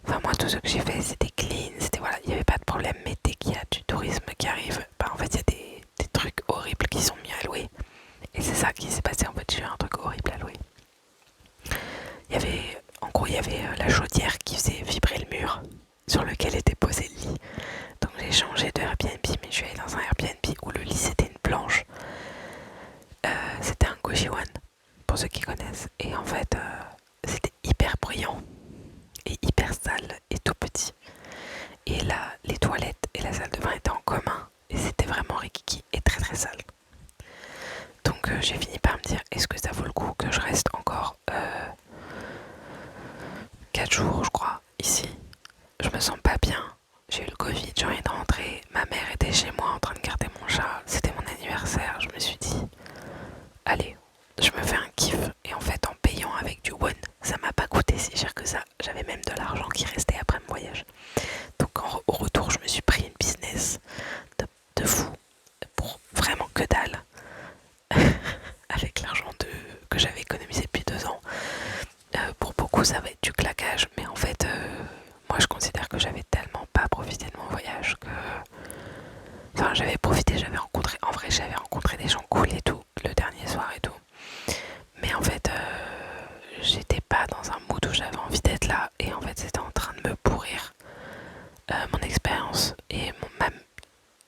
Enfin, moi, tout ce que j'ai fait, c'était clean. C'était voilà, il n'y avait pas de problème. Mais dès qu'il y a du tourisme qui arrive, bah en fait, il y a des trucs horribles qui sont mis à louer. Et c'est ça qui s'est passé. En fait, j'ai eu un truc horrible à louer. En gros, il y avait la chaudière qui faisait vibrer le mur sur lequel était posé le lit. Donc j'ai changé de Airbnb, mais je suis allée dans un Airbnb où le lit c'était une planche. C'était un Gojiwon, pour ceux qui connaissent. Et en fait, c'était hyper bruyant et hyper sale et tout petit. Et là, les toilettes et la salle de bain étaient en commun. Et c'était vraiment rikiki et très très sale. Donc j'ai fini par me dire, est-ce que ça vaut le coup que je reste encore 4 jours, je crois, ici. Je me sens pas bien. J'ai eu le Covid, j'ai envie de rentrer. Ma mère était chez moi en train de garder mon chat. C'était mon anniversaire. Je me suis dit, allez, je me fais un kiff. Et en fait, en payant avec du won, ça m'a pas coûté si cher que ça. J'avais même de l'argent qui restait après mon voyage. Donc au retour, je me suis pris une business de fou pour vraiment que dalle. Avec l'argent que j'avais économisé depuis 2 ans. Pour beaucoup, ça va être du claquage. Mais en fait, moi, je considère que j'avais tellement pas profité de mon voyage que... Enfin, j'avais profité, j'avais rencontré des gens cool et tout, le dernier soir et tout. Mais en fait, j'étais pas dans un mood où j'avais envie d'être là. Et en fait, c'était en train de me pourrir mon expérience et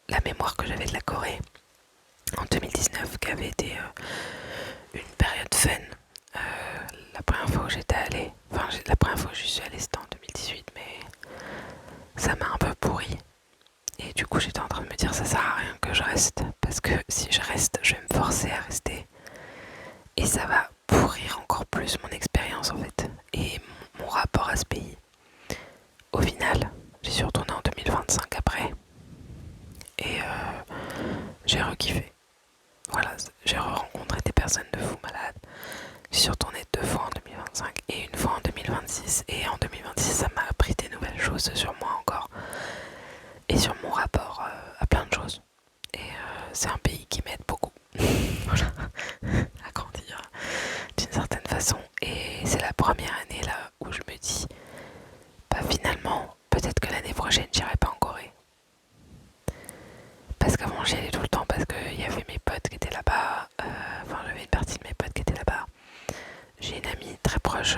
la mémoire que j'avais de la Corée en 2019, qui avait été une période fun. La première fois où j'étais allée, enfin la première fois où je suis allée c'était en 2018, mais ça m'a un peu pourri. Et du coup j'étais en train de me dire ça sert à rien que je reste, parce que si je reste, je vais me forcer à rester. Et ça va pourrir encore plus mon expérience en fait, et mon rapport à ce pays. Au final, j'y suis retournée en 2025 après, et j'ai rekiffé. Voilà, j'ai rencontré des personnes de fous malades. Je suis retournée 2 fois en 2025 et une fois en 2026. Et en 2026, ça m'a appris des nouvelles choses sur moi encore. Et sur mon rapport à plein de choses. Et c'est un pays qui m'aide beaucoup. Voilà. À grandir d'une certaine façon. avant j'y allais tout le temps parce qu'il y avait mes potes qui étaient là-bas, enfin j'avais une partie de mes potes qui étaient là-bas. J'ai une amie très proche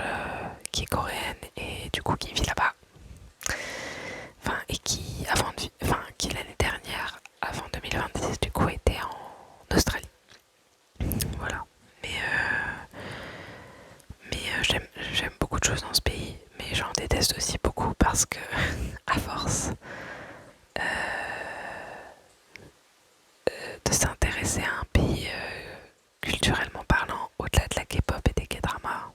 qui est coréenne et du coup qui vit là-bas. Enfin, et qui, qui l'année dernière, avant 2026, du coup était en Australie. Voilà. Mais j'aime beaucoup de choses dans ce pays, mais j'en déteste aussi beaucoup parce que, à force de s'intéresser à un pays culturellement parlant, au-delà de la K-pop et des K-dramas,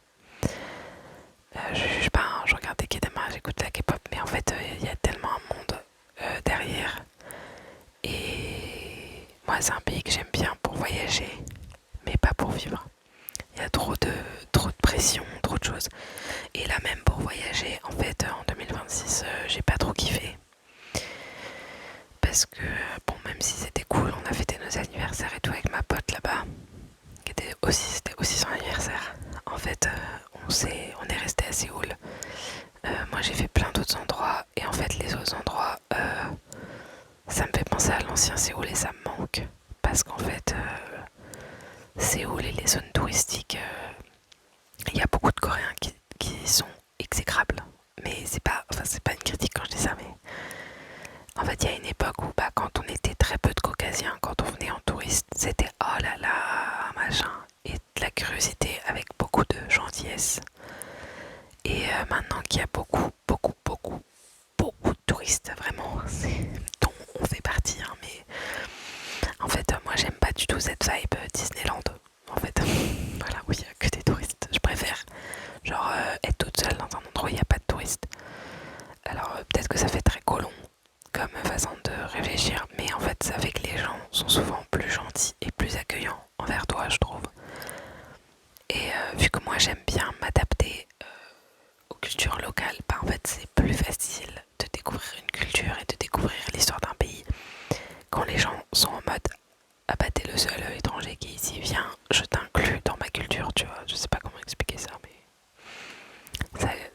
je juge pas, hein, je regarde des K-dramas, j'écoute la K-pop, mais en fait, il y a tellement un monde derrière. Et moi, c'est un pays que j'aime bien pour voyager, mais pas pour vivre. Il y a trop de pression, trop de choses. Et là même pour voyager, en fait, en 2026, j'ai pas trop kiffé. Parce que, bon, même si c'était cool, on a fêté nos anniversaires et tout avec ma pote là-bas, c'était aussi son anniversaire. En fait, on est resté à Séoul. Moi, j'ai fait plein d'autres endroits, et en fait, les autres endroits, ça me fait penser à l'ancien Séoul et ça me manque. Parce qu'en fait, Séoul et les zones touristiques, il y a beaucoup de Coréens qui sont exécrables. Mais c'est pas une critique quand je dis ça, mais en fait, il y a une époque où quand on était très peu de Caucasiens, quand on venait en touriste, c'était oh là là, machin, et de la curiosité avec beaucoup de gentillesse. Et maintenant qu'il y a beaucoup de touristes, vraiment, dont on fait partie, hein, mais en fait, moi j'aime pas du tout cette vibe Disneyland. En fait, voilà, où il y a que des touristes. Je préfère, genre, être toute seule dans un endroit où il n'y a pas de touristes. Alors, peut-être que ça fait très colon comme façon de réfléchir, mais en fait, ça fait que les gens sont souvent plus gentils et plus accueillants envers toi, je trouve. Et vu que moi j'aime bien m'adapter aux cultures locales, en fait, c'est plus facile de découvrir une culture et de découvrir l'histoire d'un pays quand les gens sont en mode ah bah t'es le seul étranger qui ici vient, je t'inclus dans ma culture, tu vois. Je sais pas comment expliquer ça, mais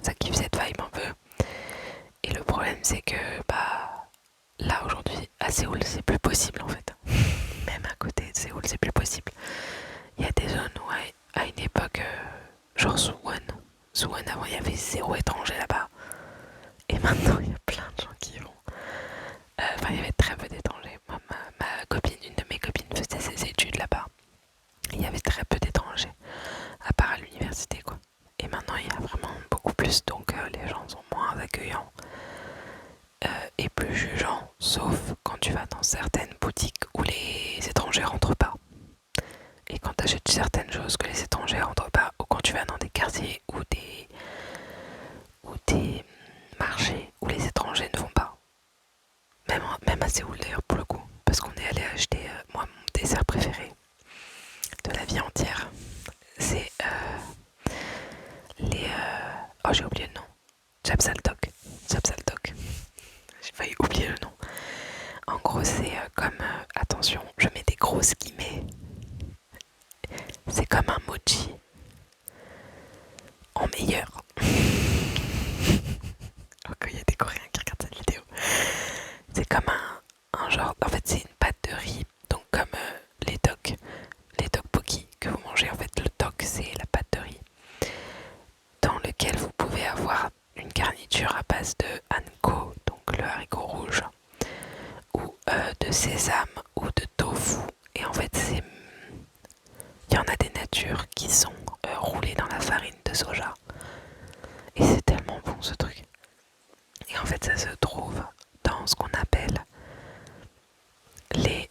ça kiffe cette vibe un peu. Et le problème c'est que là aujourd'hui à Séoul c'est plus possible en fait. Même à côté de Séoul c'est plus possible. Il y a des zones où à une époque, genre Suwon avant il y avait zéro étranger là-bas. Et maintenant il y a plein de gens qui y vont. Enfin il y avait très peu d'étrangers. Moi, ma copine, une de mes copines faisait ses études là-bas. Il y avait très peu d'étrangers, à part à l'université quoi. Et maintenant il y a vraiment beaucoup plus, donc les gens sont moins accueillants et plus jugeants, sauf quand tu vas dans certaines boutiques où les étrangers rentrent pas. Et quand tu achètes certaines choses que les étrangers rentrent pas, ou quand tu vas dans des quartiers ou des marchés où les étrangers ne vont pas. Même à Séoul d'ailleurs pour le coup, parce qu'on est allé acheter, moi mon dessert préféré de la vie entière, c'est les... oh j'ai oublié le nom. Japsaltok. J'ai failli oublier le nom. En gros c'est comme... attention, je mets des grosses guillemets. C'est comme un mochi en meilleur. Quand il y a des Coréens qui regardent cette vidéo. C'est comme un genre... En fait c'est une pâte de riz. Donc comme les tteokbokki que vous mangez. En fait le tok c'est la pâte de riz. Dans lequel vous pouvez avoir une garniture à base de hanko, donc le haricot rouge, ou de sésame ou de tofu. Et en fait il y en a des natures qui sont roulées dans la farine de soja. Et c'est tellement bon ce truc. Et en fait ça se trouve dans ce qu'on appelle les...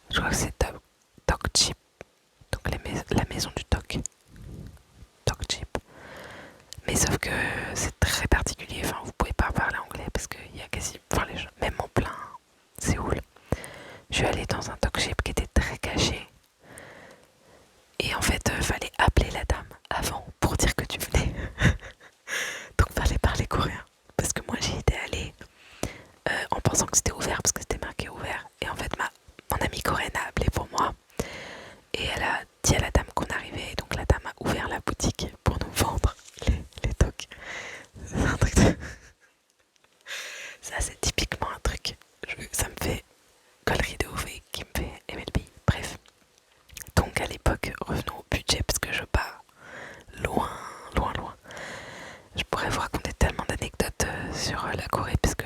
je crois que c'est tteokchip. Donc la maison du tteokchip. Mais sauf que c'est très particulier. Enfin, vous pouvez pas parler anglais parce qu'il y a quasi... Enfin, les gens, même en plein Séoul. Je suis allée dans un tteokchip qui était très caché. Et en fait, fallait appeler la dame avant pour dire que tu venais. Donc fallait parler coréen. Parce que moi j'y étais allée en pensant que c'était ouvert parce que c'était marqué ouvert. Et en fait mon amie coréenne a appelé pour moi. Et elle a dit à la dame qu'on arrivait. Donc la dame a ouvert la boutique pour nous vendre les tocs. C'est un truc de... Ça sur la Corée parce que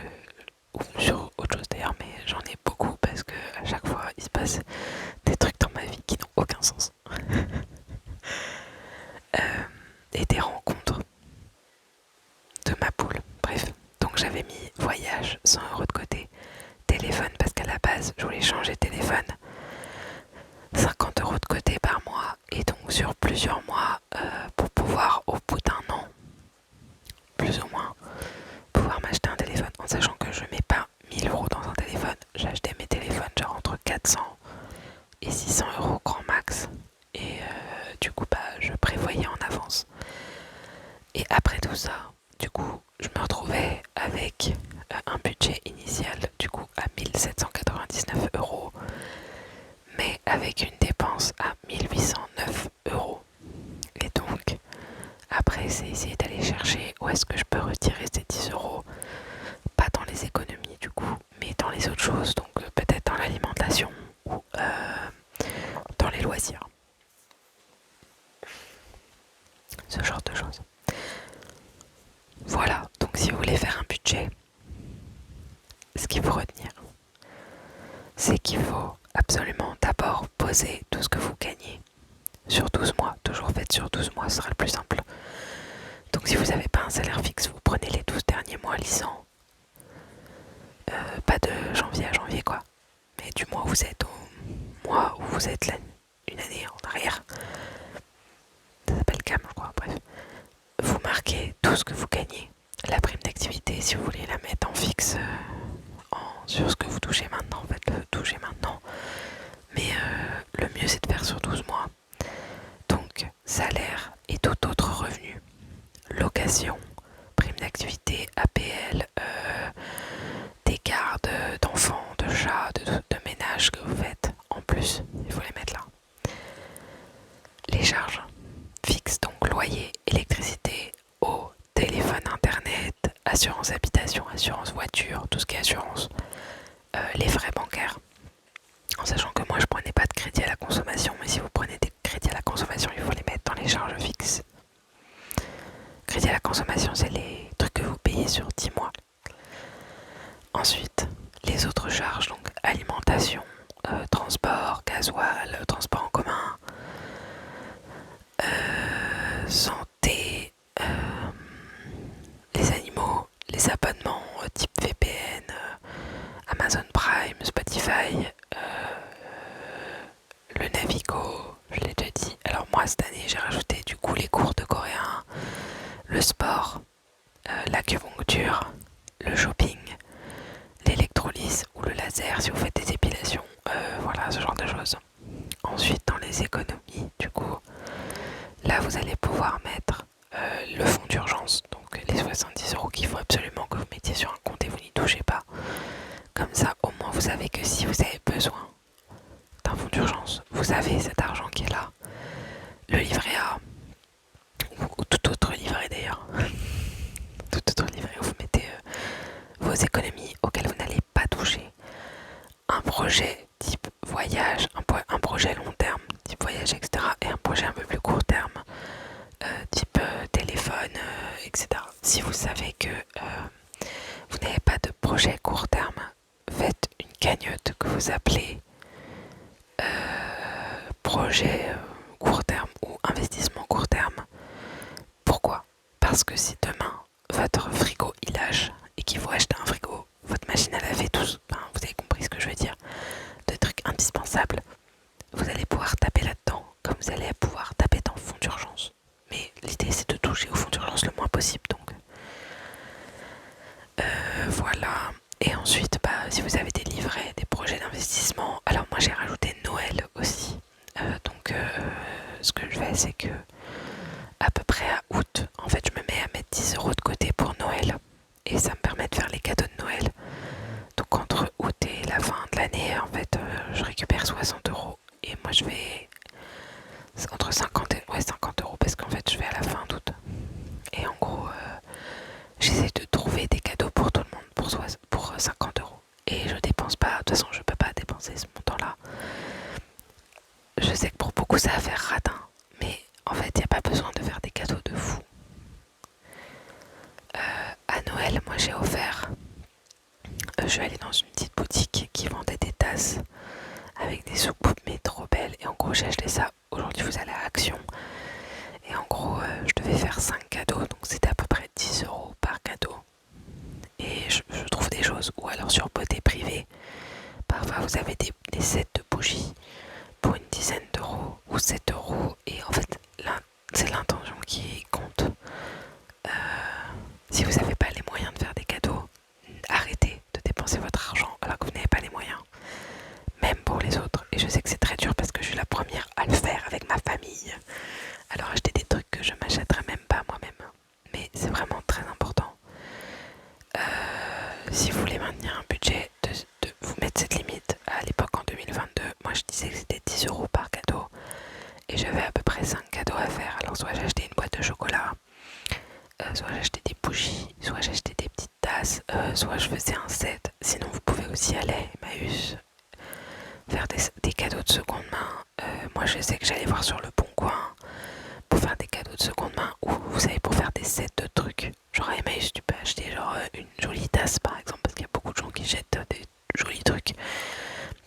ou sur autre chose d'ailleurs, mais j'en ai beaucoup parce que à chaque fois il se passe des trucs dans ma vie qui n'ont aucun sens. Et des rencontres de ma poule. Bref, donc j'avais mis voyage, 100 € de côté, téléphone parce qu'à la base je voulais changer de téléphone, 50 € de côté par mois, et donc sur plusieurs mois pour pouvoir au bout d'un an, plus ou moins, pouvoir m'acheter un téléphone, en sachant que je mets pas 1000 € dans un téléphone. J'achetais mes téléphones genre entre 400 et 600 € grand max, et du coup bah je prévoyais en avance. Et après tout ça, du coup je me retrouvais avec un budget initial du coup à 1799 €, mais avec une dépense à 1809 €. Et donc après c'est essayer d'aller chercher où est-ce que je peux retirer ces 10 €, pas dans les économies du coup, mais dans les autres choses, donc peut-être dans l'alimentation ou dans les loisirs, ce genre de choses. Voilà, donc si vous voulez faire un budget, ce qu'il faut retenir, c'est qu'il faut absolument d'abord poser tout ce que vous gagnez sur 12 mois. Toujours faites sur 12 mois, ce sera le plus simple. Donc si vous n'avez pas un salaire fixe, vous prenez les 12 derniers mois lisants. Pas de janvier à janvier quoi, mais du mois où vous êtes au mois où vous êtes là, une année en arrière. Ça s'appelle CAM je crois, bref. Vous marquez tout ce que vous gagnez. La prime d'activité, si vous voulez la mettre en fixe sur ce que vous touchez maintenant, en fait, touchez maintenant. Mais le mieux c'est de faire sur 12 mois. Donc salaire et tout autre revenu, location, prime d'activité, APL, des gardes d'enfants, de chats, de ménage que vous faites. En plus, il faut les mettre là. Les charges fixes, donc loyer, électricité, eau, téléphone, internet, assurance habitation, assurance voiture, tout ce qui est assurance, les frais bancaires. En sachant que moi je prenais pas de crédit à la consommation, mais si vous prenez des crédits à la consommation, il faut les mettre dans les charges fixes. Crédit à la consommation, c'est les trucs que vous payez sur 10 mois. Ensuite, les autres charges, donc alimentation, transport, gasoil, transport en commun, santé, les animaux, les abonnements type VPN, Amazon Prime, Spotify, le Navigo, je l'ai déjà dit. Alors moi cette année j'ai rajouté du coup les cours de coréen, le sport, l'acupuncture, le shopping, l'électrolyse ou le laser si vous faites des épilations, voilà ce genre de choses. Ensuite dans les économies, du coup, là vous allez pouvoir mettre le fonds d'urgence, donc les 70 € qu'il faut absolument que vous mettiez sur un compte et vous n'y touchez pas. Comme ça au moins vous savez que si vous avez besoin d'un fonds d'urgence, vous avez cet argent qui est là. Le livret A, ou tout autre livret d'ailleurs, tout autre livret où vous mettez vos économies auxquelles vous n'allez pas toucher. Un projet type voyage, un projet long terme type voyage, etc. Et un projet un peu plus court terme type téléphone, etc. Si vous savez que vous n'avez pas de projet court terme, faites une cagnotte que vous appelez projet court terme ou investissement court terme. Pourquoi? Parce que si demain votre frigo il lâche et qu'il faut acheter un frigo, votre machine à laver, tous, vous avez compris ce que je veux dire, de trucs indispensables, vous allez pouvoir taper là-dedans comme vous allez pouvoir taper dans le fonds d'urgence. Mais l'idée c'est de toucher au fonds d'urgence le moins possible, donc voilà. Et ensuite si vous avez des livrets, des projets d'investissement, alors moi j'ai rajouté Noël aussi. Donc ce que je fais c'est que à peu près à août, en fait je me mets à mettre 10 € de côté pour Noël et ça me permet de faire les cadeaux de Noël. Donc entre août et la fin de l'année, en fait je récupère 60 € et moi je vais entre 50 et 50 € parce qu'en fait je vais à la fin d'août. Et en gros j'essaie de trouver des cadeaux pour tout le monde pour 50 €. Et je dépense offert. Je suis allée dans une petite boutique qui vendait des tasses avec des soucoupes mais trop belles. Et en gros j'ai acheté ça. Aujourd'hui vous allez à Action. Et en gros je devais faire 5 cadeaux. Donc c'était à peu près 10 € par cadeau. Et je trouve des choses. Ou alors sur Beauté Privée. Parfois vous avez des sets de bougies pour une dizaine d'euros ou 7 €. Et en fait c'est l'intention qui compte. Si vous n'avez pas les moyens de faire des cadeaux, arrêtez de dépenser votre argent alors que vous n'avez pas les moyens. Même pour les autres. Et je sais que c'est très dur parce que je suis la première à le faire avec ma famille. Alors acheter des trucs que je m'achèterais même pas moi-même. Mais c'est vraiment très important. Si vous voulez maintenir un budget, de vous mettre cette limite. À l'époque en 2022, moi je disais que c'était 10 € par cadeau. Et j'avais à peu près 5 cadeaux à faire. Alors soit j'achetais une boîte de chocolat, soit j'achetais des bougies, soit j'achetais des petites tasses, soit je faisais un set. Sinon vous pouvez aussi aller à Emmaüs, faire des cadeaux de seconde main. Moi je sais que j'allais voir sur le Bon Coin pour faire des cadeaux de seconde main, ou vous savez, pour faire des sets de trucs. Genre à Emmaüs tu peux acheter genre une jolie tasse par exemple, parce qu'il y a beaucoup de gens qui jettent des jolis trucs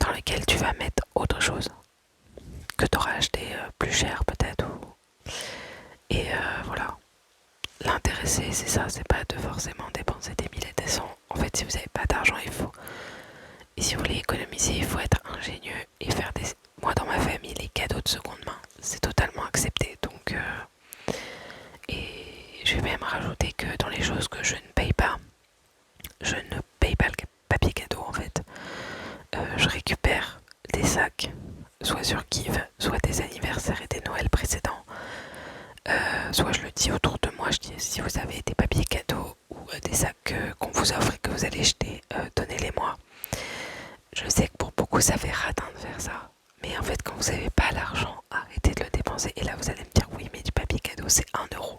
dans lesquels tu vas mettre autre chose que tu auras acheté plus cher peut-être. Et voilà. L'intérêt c'est ça, c'est pas de forcément dépenser des milliers et des cents. En fait si vous n'avez pas d'argent et si vous voulez économiser, il faut être ingénieux et faire des... Moi dans ma famille, les cadeaux de seconde main, c'est totalement accepté. Donc et je vais même rajouter que dans les choses que je ne paye pas, je ne paye pas le papier cadeau en fait. Je récupère des sacs, soit sur Kiev, soit des anniversaires et des Noëls précédents. Soit je le dis autour de moi, je dis si vous avez des papiers cadeaux ou des sacs qu'on vous offre et que vous allez jeter, donnez-les moi. Je sais que pour beaucoup ça fait radin de faire ça, mais en fait quand vous n'avez pas l'argent, arrêtez de le dépenser. Et là vous allez me dire oui mais du papier cadeau c'est 1 €.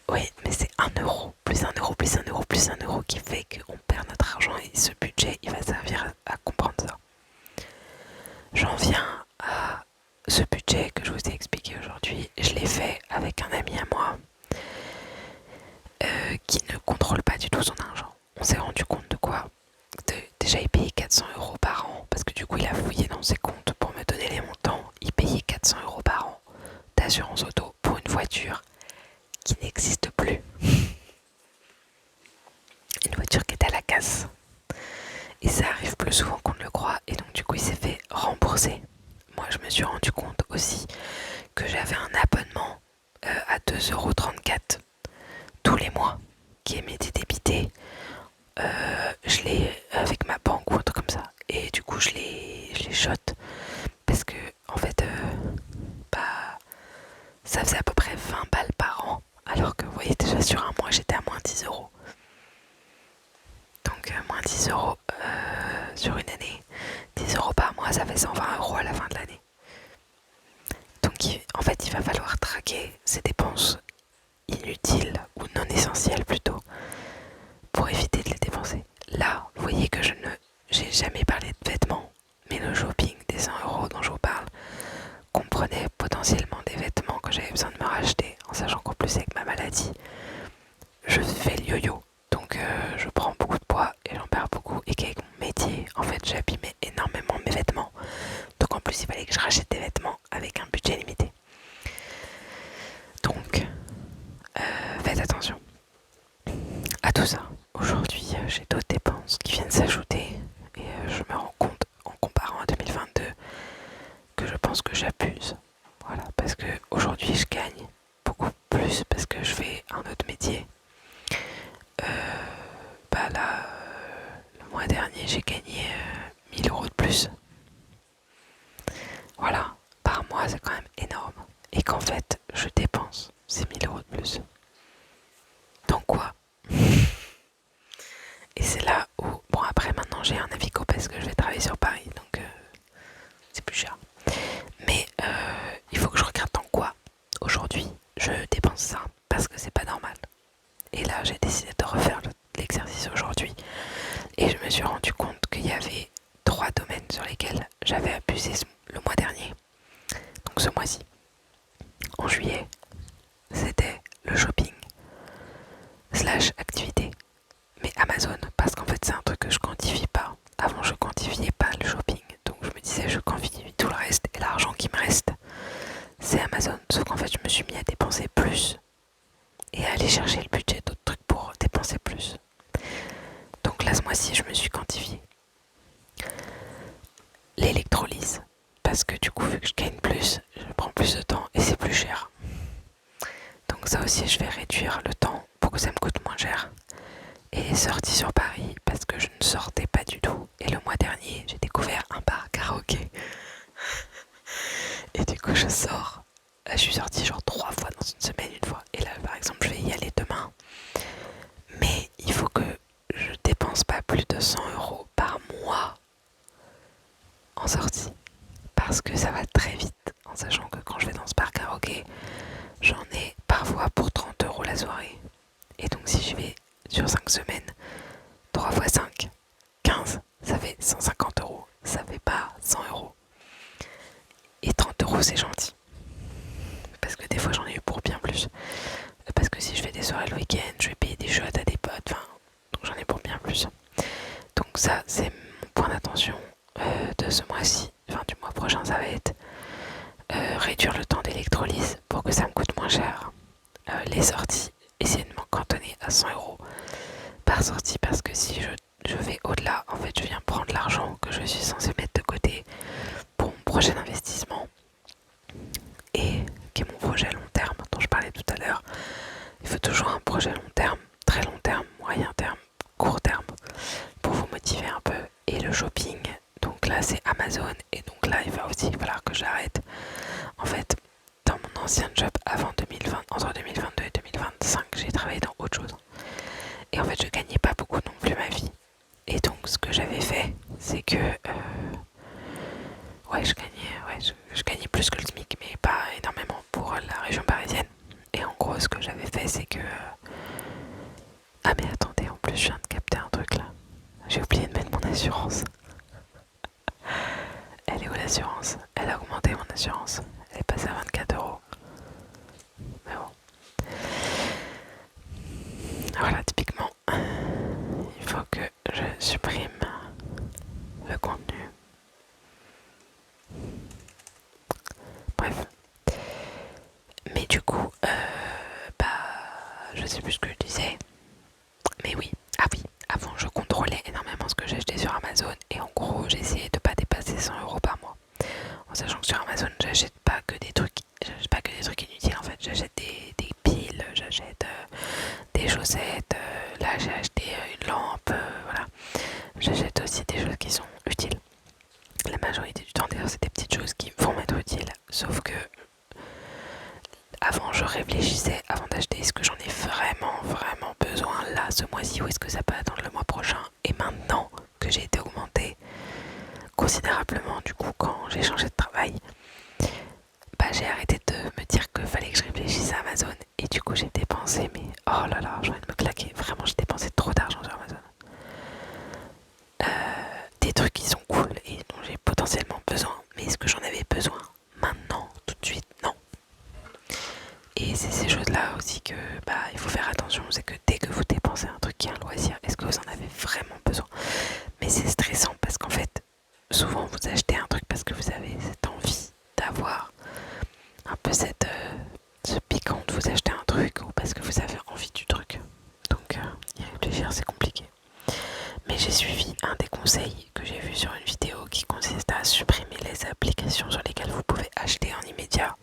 Oui mais c'est 1 €, plus 1 €, plus 1 €, plus 1 € qui fait qu'on perd notre argent, et ce budget il va servir à comprendre ça. J'en viens à ce budget que je vous ai expliqué aujourd'hui. Je l'ai fait avec un ami à moi qui ne contrôle pas du tout son argent. On s'est rendu compte de quoi? Déjà il payait 400 € par an, parce que du coup il a fouillé dans ses comptes pour me donner les montants. Il payait 400 € par an d'assurance auto pour une voiture qui n'existe plus. Une voiture qui est à la casse. Et ça arrive plus souvent qu'on ne le croit, et donc du coup il s'est fait rembourser. Moi je me suis rendu compte aussi que j'avais un abonnement à 2,34 € tous les mois qui m'était débité. Je l'ai avec ma banque ou un truc comme ça, et du coup je les shot parce que en fait bah ça faisait à peu près 20 balles par an, alors que vous voyez déjà sur un mois j'étais à moins 10 €. Donc moins 10 € sur une année, 10 € par mois, ça fait 120 € à la fin de l'année. Donc en fait il va falloir traquer ces dépenses inutiles ou non essentielles plutôt, pour éviter de les dépenser. Là, vous voyez que j'ai jamais parlé de vêtements, mais le shopping des 100 € dont je vous parle comprenait potentiellement des vêtements que j'avais besoin de me racheter, en sachant qu'en plus avec ma maladie, je fais le yo-yo. Donc je prends beaucoup de poids et j'en perds beaucoup, et qu'avec mon métier, en fait, j'abîmais énormément mes vêtements. Donc en plus, il fallait que je rachète des vêtements avec un budget limité. Donc, faites attention à tout ça. Aujourd'hui, j'ai d'autres dépenses qui viennent s'ajouter, et je me rends compte, en comparant à 2022, que je pense que j'abuse. Voilà, parce que aujourd'hui, je gagne beaucoup plus parce que je fais un autre métier. Bah là, le mois dernier, j'ai gagné 1000 € de plus. Voilà, par mois, c'est quand même énorme. Et qu'en fait, je dépense ces 1000 € de plus. Donc quoi? Et c'est là où, bon, après maintenant j'ai un Navigo parce que je vais travailler sur Paris, donc c'est plus cher. Mais il faut que je regarde dans quoi aujourd'hui je dépense ça, parce que c'est pas normal. Et là j'ai décidé de refaire l'exercice aujourd'hui, et je me suis rendu compte qu'il y avait 3 domaines sur lesquels j'avais abusé le mois dernier. Donc ce mois-ci, en juillet, c'était le shopping / activité. mois-ci, je me suis quantifiée l'électrolyse. Parce que du coup, vu que je gagne plus, je prends plus de temps et c'est plus cher. Donc ça aussi, je vais réduire le temps pour que ça me coûte moins cher. Et les sorties sur Paris, parce que je ne sortais pas du tout. Et le mois dernier, j'ai découvert un bar karaoké. Et du coup, je sors. Là, je suis sortie genre 3 fois dans une semaine, une fois. Et là, par exemple, je vais y aller demain. Mais il faut que je dépense pas plus de 100 € par mois en sortie. Parce que ça va très vite. En sachant que quand je vais dans ce bar karaoké, j'en ai parfois pour 30 € la soirée. Et donc si je vais sur 5 semaines, 3 fois 5, 15, ça fait 150 €. Ça fait pas 100 €. Et 30 € c'est gentil. Parce que des fois j'en ai eu pour bien plus. Parce que si je fais des soirées le week-end, je vais payer des shots à des potes. Enfin, donc j'en ai pour bien plus. Donc ça c'est mon point d'attention de ce mois-ci. Enfin du mois prochain ça va être réduire le temps d'électrolyse pour que ça me coûte moins cher. Les sorties, essayer de m'en cantonner à 100 € par sortie parce que si je vais au-delà, en fait je viens prendre l'argent que je suis censée mettre de côté pour mon prochain investissement et qui est mon projet long terme dont je parlais tout à l'heure. Il faut toujours un projet long terme, très long terme, moyen terme, court terme pour vous motiver un peu. Et le shopping, donc là c'est Amazon et donc là il va aussi falloir que j'arrête. En fait, dans mon ancien job avant 2020, entre 2022 et 2025, j'ai travaillé dans autre chose. Et en fait, je gagnais pas beaucoup non plus ma vie. Et donc, ce que j'avais fait, c'est que je gagnais plus que le SMIC, mais pas énormément pour la région parisienne. Et en gros, ce que j'avais fait, c'est que ah mais attendez, en plus, je viens de capter un truc là. J'ai oublié de mettre mon assurance. Elle est où l'assurance? Elle a augmenté mon assurance. Elle est passée à 24 €. Mais bon. Voilà, typiquement, il faut que je supprime le contenu. Bref. Mais du coup, je sais plus ce que je disais. Mais oui, ah oui, avant je contrôlais énormément ce que j'achetais sur Amazon et en gros j'essayais de pas dépasser 100 € par mois. En sachant que sur Amazon j'achète pas que des trucs inutiles en fait. J'achète des piles, j'achète des chaussettes, là j'ai acheté une lampe, voilà. J'achète aussi des choses qui sont utiles. La majorité du temps d'ailleurs c'est des petites choses qui vont m'être utiles. Sauf que avant je réfléchissais avant d'acheter est-ce que j'en ai vraiment besoin là ce mois-ci ou est-ce que ça peut attendre le mois prochain. Et maintenant que j'ai été augmentée considérablement du coup quand j'ai changé de travail, j'ai arrêté de me dire qu'il fallait que je réfléchisse à Amazon et du coup j'ai dépensé mais oh là là j'ai envie de me claquer, vraiment j'ai dépensé trop d'argent sur Amazon. Des trucs qui sont cool et dont j'ai potentiellement besoin, mais est-ce que j'en avais besoin maintenant tout de suite? Non. Et c'est ces choses-là aussi que il faut faire attention, c'est que dès que vous dépensez un truc qui est un loisir, est-ce que vous en avez vraiment besoin? Mais c'est stressant parce qu'en fait, souvent vous achetez un truc parce que vous avez cette envie d'avoir un peu ce piquant de vous acheter un truc ou parce que vous avez envie du truc. Donc y réfléchir c'est compliqué. Mais j'ai suivi un des conseils que j'ai vu sur une vidéo qui consiste à supprimer les applications sur lesquelles vous pouvez acheter en immédiat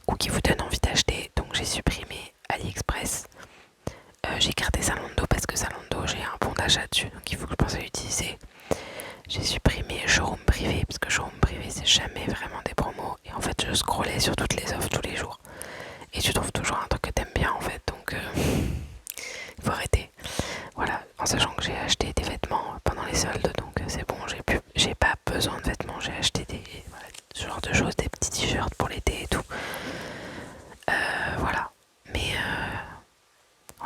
ou qui vous donnent envie d'acheter. Donc j'ai supprimé AliExpress. J'ai gardé Zalando parce que Zalando j'ai un bon d'achat dessus donc il faut que je pense à l'utiliser. J'ai supprimé Showroom Privé parce que Showroom Privé c'est jamais vraiment des promos et en fait je scrollais sur toutes les offres tous les jours et tu trouves toujours un truc que t'aimes bien en fait donc il faut arrêter. Voilà, en sachant que j'ai acheté des vêtements pendant les soldes donc c'est bon, j'ai pas besoin de vêtements, j'ai acheté ce genre de choses, des petits t-shirts pour l'été et tout. Voilà, mais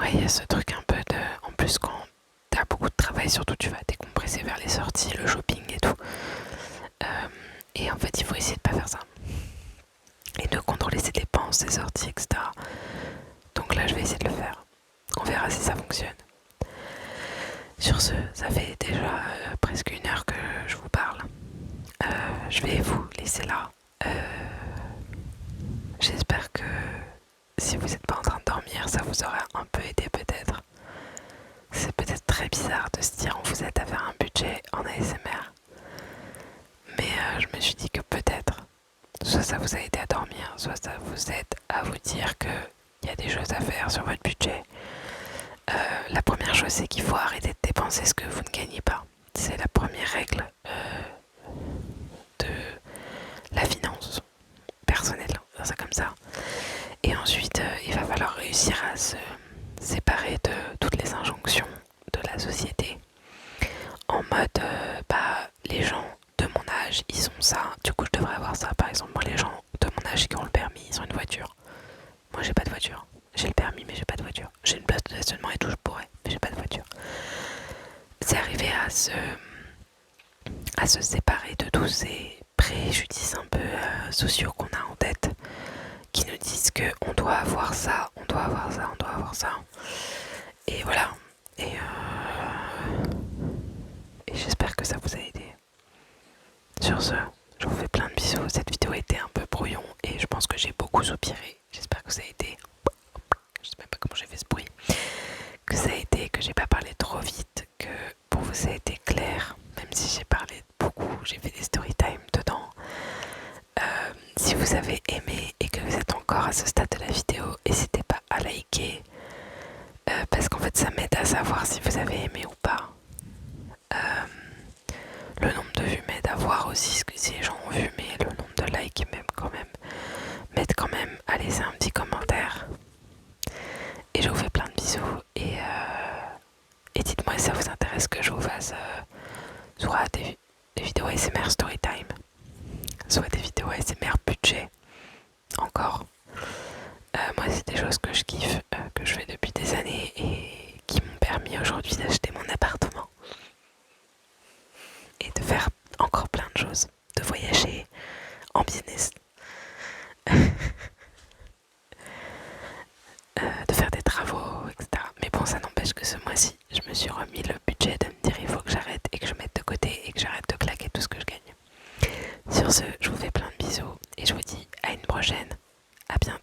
ouais il y a ce truc un peu de... En plus quand t'as beaucoup de travail, surtout tu vas décompresser vers les sorties, le shopping et tout. Et en fait il faut essayer de pas faire ça. Et de contrôler ses dépenses, ses sorties, etc. Donc là je vais essayer de le faire. On verra si ça fonctionne. Sur ce, ça fait déjà presque 1 heure que je vous parle. Je vais vous laisser là. J'espère que si vous n'êtes pas en train de dormir, ça vous aura un peu aidé peut-être. C'est peut-être très très bizarre de se dire on vous aide à faire un budget en ASMR. Mais je me suis dit que peut-être, soit ça vous a aidé à dormir, soit ça vous aide à vous dire qu'il y a des choses à faire sur votre budget. La première chose, c'est qu'il faut arrêter de dépenser ce que vous ne gagnez pas. C'est la première règle de la finance personnelle, c'est comme ça. Et ensuite, il va falloir réussir à se séparer de toutes les injonctions de la société. En mode, les gens de mon âge, ils ont ça, du coup je devrais avoir ça. Par exemple, moi, les gens de mon âge qui ont le permis, ils ont une voiture. Moi, j'ai pas de voiture. J'ai le permis, mais j'ai pas de voiture. J'ai une place de stationnement et tout, je pourrais, mais j'ai pas de voiture. C'est arriver à se séparer de tous ces préjudices un peu sociaux qu'on a en tête, qui nous disent qu'on doit avoir ça, on doit avoir ça, on doit avoir ça. Et voilà. Et j'espère que ça vous a aidé. Sur ce, je vous fais plein de bisous. Cette vidéo était un peu brouillon et je pense que j'ai beaucoup soupiré. J'espère que ça a été... Je sais même pas comment j'ai fait ce bruit. Que ça a été, que j'ai pas parlé trop vite, que pour vous ça a été clair. Même si j'ai parlé beaucoup, j'ai fait des story time dedans. Si vous avez aimé et que vous êtes encore à ce stade de la vidéo, n'hésitez pas à liker. Parce qu'en fait ça m'aide à savoir si vous avez aimé ou pas. Le nombre de vues m'aide à voir aussi ce que si les gens ont vu, mais le nombre de likes m'aide quand même à laisser un petit commentaire. Et je vous fais plein de bisous et dites-moi si ça vous intéresse que je vous fasse soit des vidéos ASMR Storytime, soit des vidéos ASMR budget encore. Moi c'est des choses que je kiffe, que je fais depuis des années et qui m'ont permis aujourd'hui d'acheter mon appartement et de faire encore plein de choses, de voyager en business, de faire des travaux, etc. Mais bon, ça n'empêche que ce mois-ci, je me suis remis le budget de me dire il faut que j'arrête et que je mette de côté et que j'arrête de claquer tout ce que je gagne. Sur ce, je vous fais plein de bisous et je vous dis à une prochaine. À bientôt.